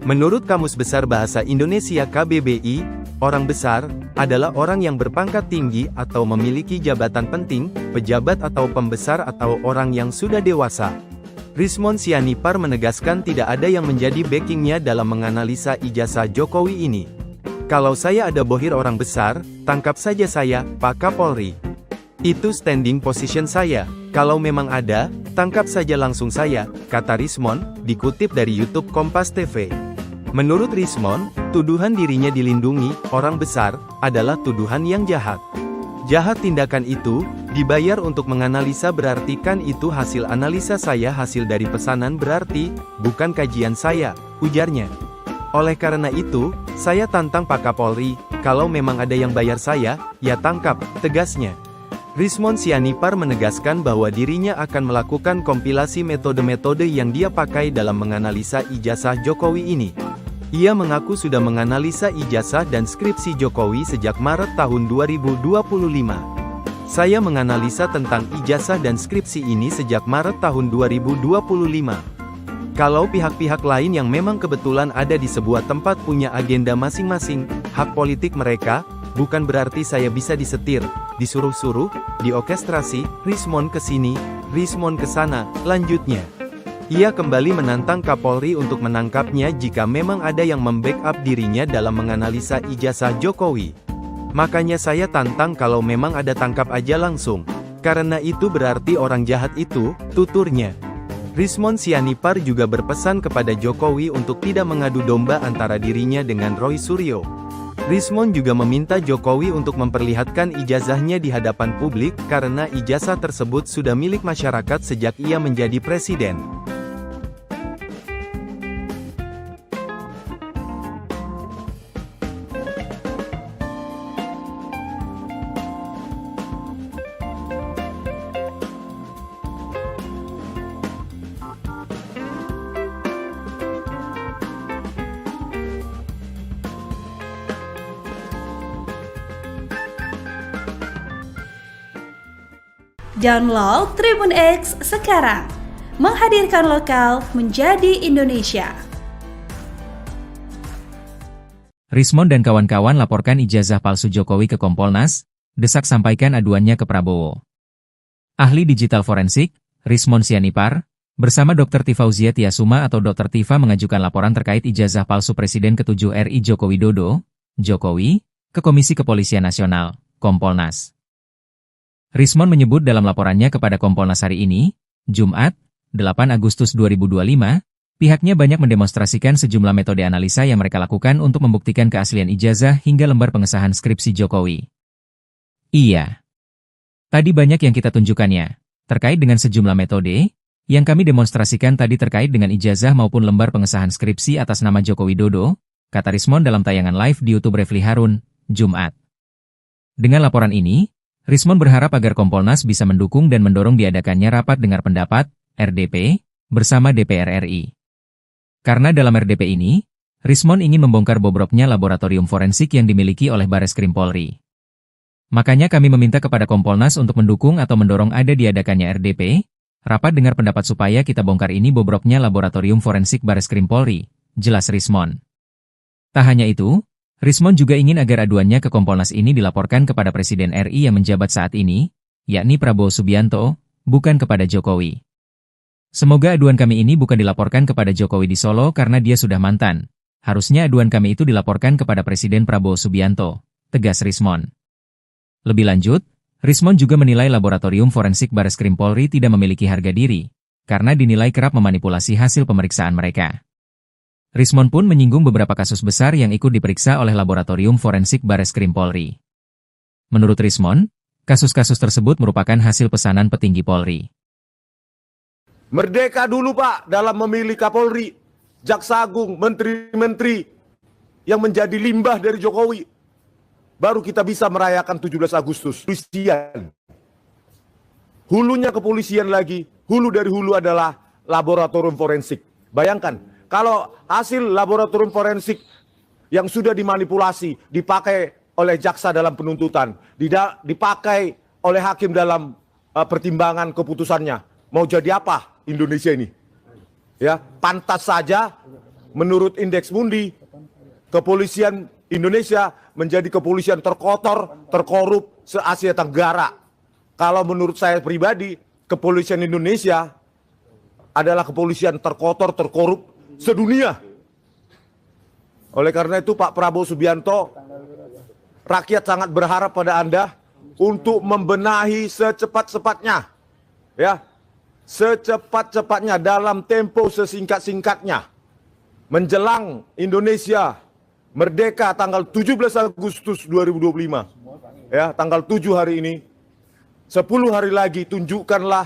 Menurut Kamus Besar Bahasa Indonesia KBBI, orang besar adalah orang yang berpangkat tinggi atau memiliki jabatan penting, pejabat atau pembesar atau orang yang sudah dewasa. Rismon Sianipar menegaskan tidak ada yang menjadi backingnya dalam menganalisa ijazah Jokowi ini. Kalau saya ada bohir orang besar, tangkap saja saya, Pak Kapolri. Itu standing position saya. Kalau memang ada, tangkap saja langsung saya, kata Rismon, dikutip dari YouTube Kompas TV. Menurut Rismon, tuduhan dirinya dilindungi orang besar adalah tuduhan yang jahat. Jahat tindakan itu dibayar untuk menganalisa, berarti kan itu hasil analisa saya, hasil dari pesanan berarti bukan kajian saya, ujarnya. Oleh karena itu, saya tantang Pak Kapolri, kalau memang ada yang bayar saya, ya tangkap, tegasnya. Rismon Sianipar menegaskan bahwa dirinya akan melakukan kompilasi metode-metode yang dia pakai dalam menganalisa ijazah Jokowi ini. Ia mengaku sudah menganalisa ijazah dan skripsi Jokowi sejak Maret tahun 2025. Saya menganalisa tentang ijazah dan skripsi ini sejak Maret tahun 2025. Kalau pihak-pihak lain yang memang kebetulan ada di sebuah tempat punya agenda masing-masing, hak politik mereka, bukan berarti saya bisa disetir, disuruh-suruh, diorkestrasi, Rismon ke sini, Rismon ke sana, lanjutnya. Ia kembali menantang Kapolri untuk menangkapnya jika memang ada yang membackup dirinya dalam menganalisa ijazah Jokowi. Makanya saya tantang kalau memang ada tangkap aja langsung. Karena itu berarti orang jahat itu, tuturnya. Rismon Sianipar juga berpesan kepada Jokowi untuk tidak mengadu domba antara dirinya dengan Roy Suryo. Rismon juga meminta Jokowi untuk memperlihatkan ijazahnya di hadapan publik karena ijazah tersebut sudah milik masyarakat sejak ia menjadi presiden. Download Tribun X sekarang, menghadirkan lokal menjadi Indonesia. Rismon dan kawan-kawan laporkan ijazah palsu Jokowi ke Kompolnas, desak sampaikan aduannya ke Prabowo. Ahli digital forensik, Rismon Sianipar, bersama Dr. Tifauzia Tiasuma atau Dr. Tifa mengajukan laporan terkait ijazah palsu Presiden ke-7 RI Joko Widodo, Jokowi, ke Komisi Kepolisian Nasional, Kompolnas. Rismon menyebut dalam laporannya kepada Kompolnas hari ini, Jumat, 8 Agustus 2025, pihaknya banyak mendemonstrasikan sejumlah metode analisa yang mereka lakukan untuk membuktikan keaslian ijazah hingga lembar pengesahan skripsi Jokowi. Iya. Tadi banyak yang kita tunjukkannya, terkait dengan sejumlah metode, yang kami demonstrasikan tadi terkait dengan ijazah maupun lembar pengesahan skripsi atas nama Joko Widodo, kata Rismon dalam tayangan live di YouTube Refli Harun, Jumat. Dengan laporan ini, Rismon berharap agar Kompolnas bisa mendukung dan mendorong diadakannya rapat dengar pendapat, RDP, bersama DPR RI. Karena dalam RDP ini, Rismon ingin membongkar bobroknya laboratorium forensik yang dimiliki oleh Bareskrim Polri. Makanya kami meminta kepada Kompolnas untuk mendukung atau mendorong ada diadakannya RDP, rapat dengar pendapat supaya kita bongkar ini bobroknya laboratorium forensik Bareskrim Polri, jelas Rismon. Tak hanya itu, Rismon juga ingin agar aduannya ke Kompolnas ini dilaporkan kepada Presiden RI yang menjabat saat ini, yakni Prabowo Subianto, bukan kepada Jokowi. Semoga aduan kami ini bukan dilaporkan kepada Jokowi di Solo karena dia sudah mantan. Harusnya aduan kami itu dilaporkan kepada Presiden Prabowo Subianto, tegas Rismon. Lebih lanjut, Rismon juga menilai laboratorium forensik Bareskrim Polri tidak memiliki harga diri, karena dinilai kerap memanipulasi hasil pemeriksaan mereka. Rismon pun menyinggung beberapa kasus besar yang ikut diperiksa oleh laboratorium forensik Bareskrim Polri. Menurut Rismon, kasus-kasus tersebut merupakan hasil pesanan petinggi Polri. Merdeka dulu Pak dalam memilih Kapolri, Jaksa Agung, menteri-menteri yang menjadi limbah dari Jokowi. Baru kita bisa merayakan 17 Agustus. Kepolisian. Hulunya kepolisian lagi, hulu dari hulu adalah laboratorium forensik. Bayangkan. Kalau hasil laboratorium forensik yang sudah dimanipulasi, dipakai oleh jaksa dalam penuntutan, dipakai oleh hakim dalam pertimbangan keputusannya, mau jadi apa Indonesia ini? Ya, pantas saja menurut Indeks Mundi, kepolisian Indonesia menjadi kepolisian terkotor, terkorup se-Asia Tenggara. Kalau menurut saya pribadi, kepolisian Indonesia adalah kepolisian terkotor, terkorup sedunia. Oleh karena itu Pak Prabowo Subianto, rakyat sangat berharap pada Anda untuk membenahi secepat-cepatnya. Ya, secepat-cepatnya dalam tempo sesingkat-singkatnya. Menjelang Indonesia merdeka tanggal 17 Agustus 2025. Ya, tanggal 7 hari ini. 10 hari lagi tunjukkanlah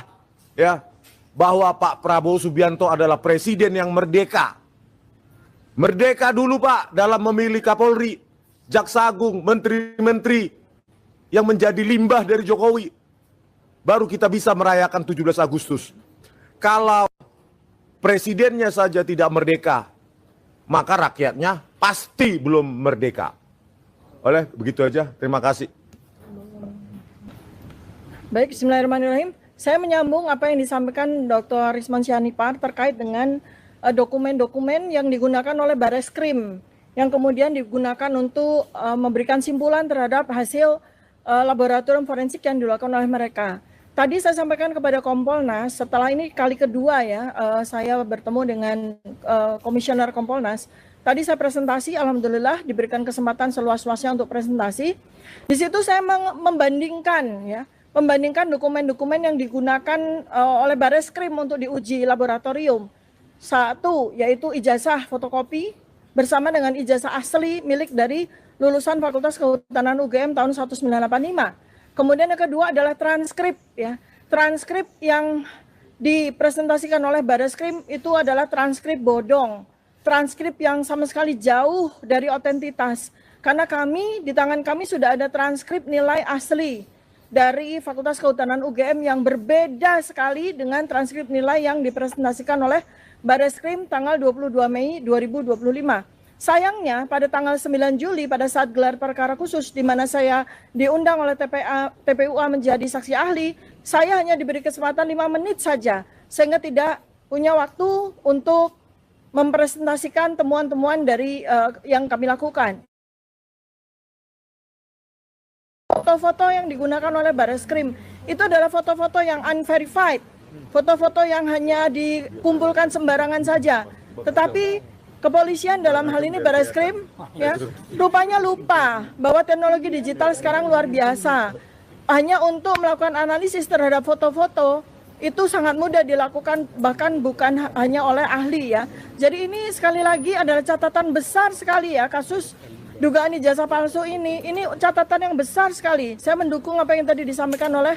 ya bahwa Pak Prabowo Subianto adalah presiden yang merdeka. Merdeka dulu Pak dalam memilih Kapolri, Jaksa Agung, menteri-menteri yang menjadi limbah dari Jokowi. Baru kita bisa merayakan 17 Agustus. Kalau presidennya saja tidak merdeka, maka rakyatnya pasti belum merdeka. Oleh begitu aja, terima kasih. Baik, bismillahirrahmanirrahim. Saya menyambung apa yang disampaikan Dr. Rismon Sianipar terkait dengan dokumen-dokumen yang digunakan oleh Bareskrim yang kemudian digunakan untuk memberikan simpulan terhadap hasil laboratorium forensik yang dilakukan oleh mereka. Tadi saya sampaikan kepada Kompolnas, setelah ini kali kedua ya, saya bertemu dengan Komisioner Kompolnas. Tadi saya presentasi, alhamdulillah diberikan kesempatan seluas-luasnya untuk presentasi. Di situ saya membandingkan dokumen-dokumen yang digunakan oleh Bareskrim untuk diuji laboratorium. Satu, yaitu ijazah fotokopi bersama dengan ijazah asli milik dari lulusan Fakultas Kehutanan UGM tahun 1985. Kemudian yang kedua adalah transkrip ya. Transkrip yang dipresentasikan oleh Bareskrim itu adalah transkrip bodong. Transkrip yang sama sekali jauh dari otentitas. Karena di tangan kami sudah ada transkrip nilai asli dari Fakultas Kehutanan UGM yang berbeda sekali dengan transkrip nilai yang dipresentasikan oleh Bareskrim tanggal 22 Mei 2025. Sayangnya pada tanggal 9 Juli pada saat gelar perkara khusus di mana saya diundang oleh TPUA menjadi saksi ahli, saya hanya diberi kesempatan 5 menit saja sehingga tidak punya waktu untuk mempresentasikan temuan-temuan dari yang kami lakukan. Foto-foto yang digunakan oleh Bareskrim itu adalah foto-foto yang unverified, foto-foto yang hanya dikumpulkan sembarangan saja. Tetapi kepolisian dalam hal ini Bareskrim ya, rupanya lupa bahwa teknologi digital sekarang luar biasa. Hanya untuk melakukan analisis terhadap foto-foto itu sangat mudah dilakukan, bahkan bukan hanya oleh ahli ya. Jadi ini sekali lagi adalah catatan besar sekali ya, kasus dugaan ijazah palsu ini catatan yang besar sekali. Saya mendukung apa yang tadi disampaikan oleh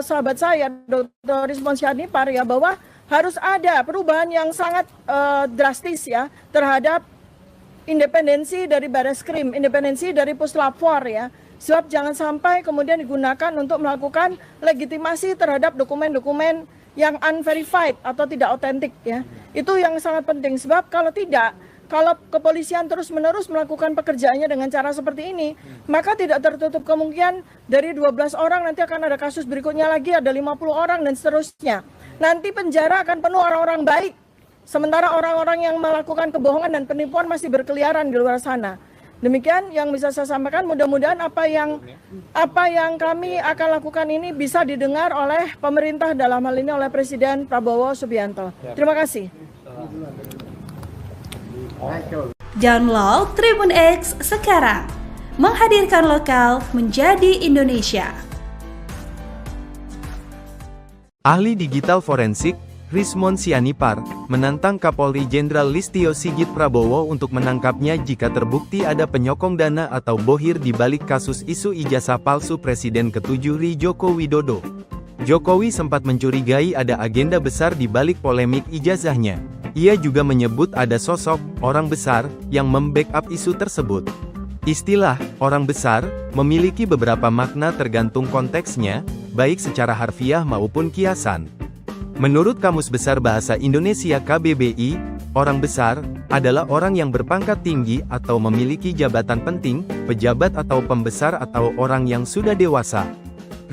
sahabat saya Dr. Rismon Syanipar ya, bahwa harus ada perubahan yang sangat drastis ya terhadap independensi dari Bareskrim, independensi dari Puslapfor ya. Sebab jangan sampai kemudian digunakan untuk melakukan legitimasi terhadap dokumen-dokumen yang unverified atau tidak otentik ya. Itu yang sangat penting, sebab kalau kepolisian terus-menerus melakukan pekerjaannya dengan cara seperti ini, maka tidak tertutup kemungkinan dari 12 orang nanti akan ada kasus berikutnya lagi, ada 50 orang dan seterusnya. Nanti penjara akan penuh orang-orang baik, sementara orang-orang yang melakukan kebohongan dan penipuan masih berkeliaran di luar sana. Demikian yang bisa saya sampaikan, mudah-mudahan apa yang kami akan lakukan ini bisa didengar oleh pemerintah, dalam hal ini oleh Presiden Prabowo Subianto. Terima kasih. Download Tribun X sekarang, menghadirkan lokal menjadi Indonesia. Ahli digital forensik, Rismon Syanipar, menantang Kapolri Jenderal Listio Sigit Prabowo untuk menangkapnya jika terbukti ada penyokong dana atau bohir di balik kasus isu ijazah palsu Presiden ke-7 RI Joko Widodo. Jokowi sempat mencurigai ada agenda besar di balik polemik ijazahnya. Ia juga menyebut ada sosok orang besar yang membackup isu tersebut. Istilah orang besar memiliki beberapa makna tergantung konteksnya, baik secara harfiah maupun kiasan. Menurut Kamus Besar Bahasa Indonesia KBBI, orang besar adalah orang yang berpangkat tinggi atau memiliki jabatan penting, pejabat atau pembesar atau orang yang sudah dewasa.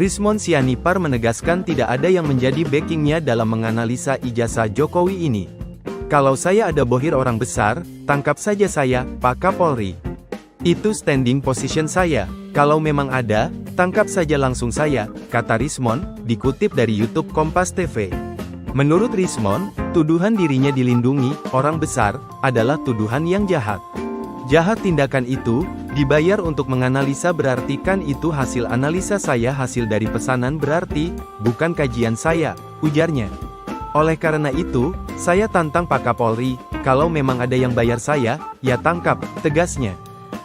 Rismon Syanipar menegaskan tidak ada yang menjadi backingnya dalam menganalisa ijazah Jokowi ini. Kalau saya ada bohir orang besar, tangkap saja saya, Pak Kapolri. Itu standing position saya. Kalau memang ada, tangkap saja langsung saya, kata Rismon, dikutip dari YouTube Kompas TV. Menurut Rismon, tuduhan dirinya dilindungi orang besar adalah tuduhan yang jahat. Jahat tindakan itu, dibayar untuk menganalisa berarti kan itu hasil analisa saya, hasil dari pesanan berarti, bukan kajian saya, ujarnya. Oleh karena itu, saya tantang Pak Kapolri, kalau memang ada yang bayar saya, ya tangkap, tegasnya.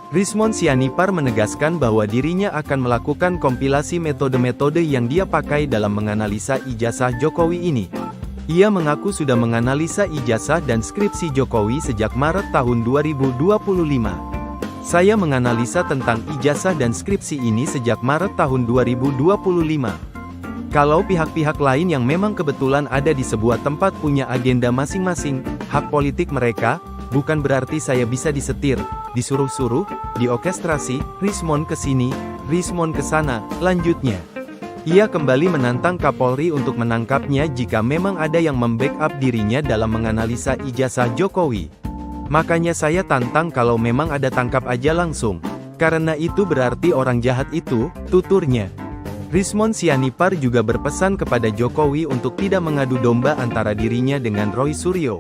Rismon Syanipar menegaskan bahwa dirinya akan melakukan kompilasi metode-metode yang dia pakai dalam menganalisa ijazah Jokowi ini. Ia mengaku sudah menganalisa ijazah dan skripsi Jokowi sejak Maret tahun 2025. Saya menganalisa tentang ijazah dan skripsi ini sejak Maret tahun 2025. Kalau pihak-pihak lain yang memang kebetulan ada di sebuah tempat punya agenda masing-masing, hak politik mereka, bukan berarti saya bisa disetir, disuruh-suruh, diorkestrasi, Rismon ke sini, Rismon ke sana, lanjutnya. Ia kembali menantang Kapolri untuk menangkapnya jika memang ada yang membackup dirinya dalam menganalisa ijazah Jokowi. Makanya saya tantang kalau memang ada tangkap aja langsung. Karena itu berarti orang jahat itu, tuturnya. Rismon Sianipar juga berpesan kepada Jokowi untuk tidak mengadu domba antara dirinya dengan Roy Suryo.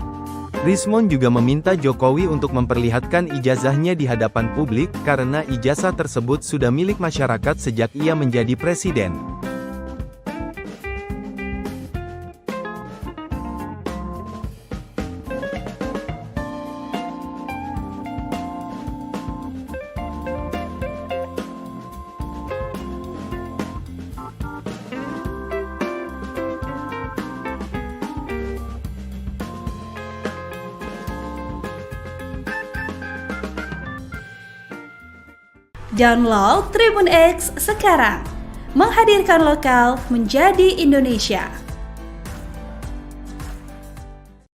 Rismon juga meminta Jokowi untuk memperlihatkan ijazahnya di hadapan publik, karena ijazah tersebut sudah milik masyarakat sejak ia menjadi presiden. Download Tribun X sekarang, menghadirkan lokal menjadi Indonesia.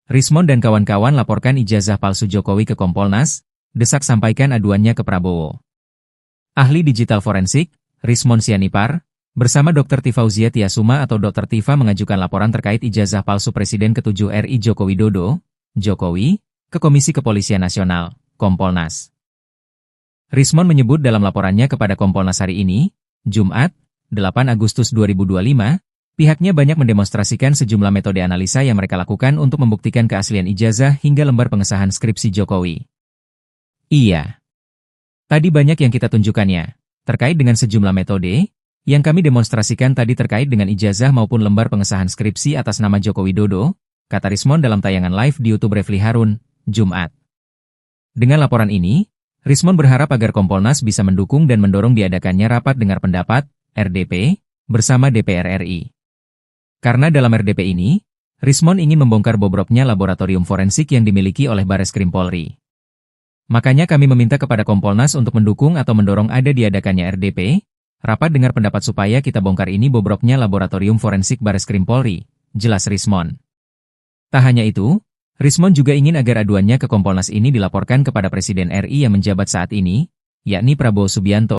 Rismon dan kawan-kawan laporkan ijazah palsu Jokowi ke Kompolnas, desak sampaikan aduannya ke Prabowo. Ahli digital forensik, Rismon Sianipar, bersama Dr. Tifauzia Tiasuma atau Dr. Tifa mengajukan laporan terkait ijazah palsu Presiden ke-7 RI Joko Widodo, Jokowi, ke Komisi Kepolisian Nasional, Kompolnas. Rismon menyebut dalam laporannya kepada Kompolnas hari ini, Jumat, 8 Agustus 2025, pihaknya banyak mendemonstrasikan sejumlah metode analisa yang mereka lakukan untuk membuktikan keaslian ijazah hingga lembar pengesahan skripsi Jokowi. Iya. Tadi banyak yang kita tunjukkannya, terkait dengan sejumlah metode, yang kami demonstrasikan tadi terkait dengan ijazah maupun lembar pengesahan skripsi atas nama Joko Widodo, kata Rismon dalam tayangan live di YouTube Refli Harun, Jumat. Dengan laporan ini, Rismon berharap agar Kompolnas bisa mendukung dan mendorong diadakannya rapat dengar pendapat, RDP, bersama DPR RI. Karena dalam RDP ini, Rismon ingin membongkar bobroknya laboratorium forensik yang dimiliki oleh Bareskrim Polri. Makanya kami meminta kepada Kompolnas untuk mendukung atau mendorong ada diadakannya RDP, rapat dengar pendapat supaya kita bongkar ini bobroknya laboratorium forensik Bareskrim Polri, jelas Rismon. Tak hanya itu, Rismon juga ingin agar aduannya ke Kompolnas ini dilaporkan kepada Presiden RI yang menjabat saat ini, yakni Prabowo Subianto.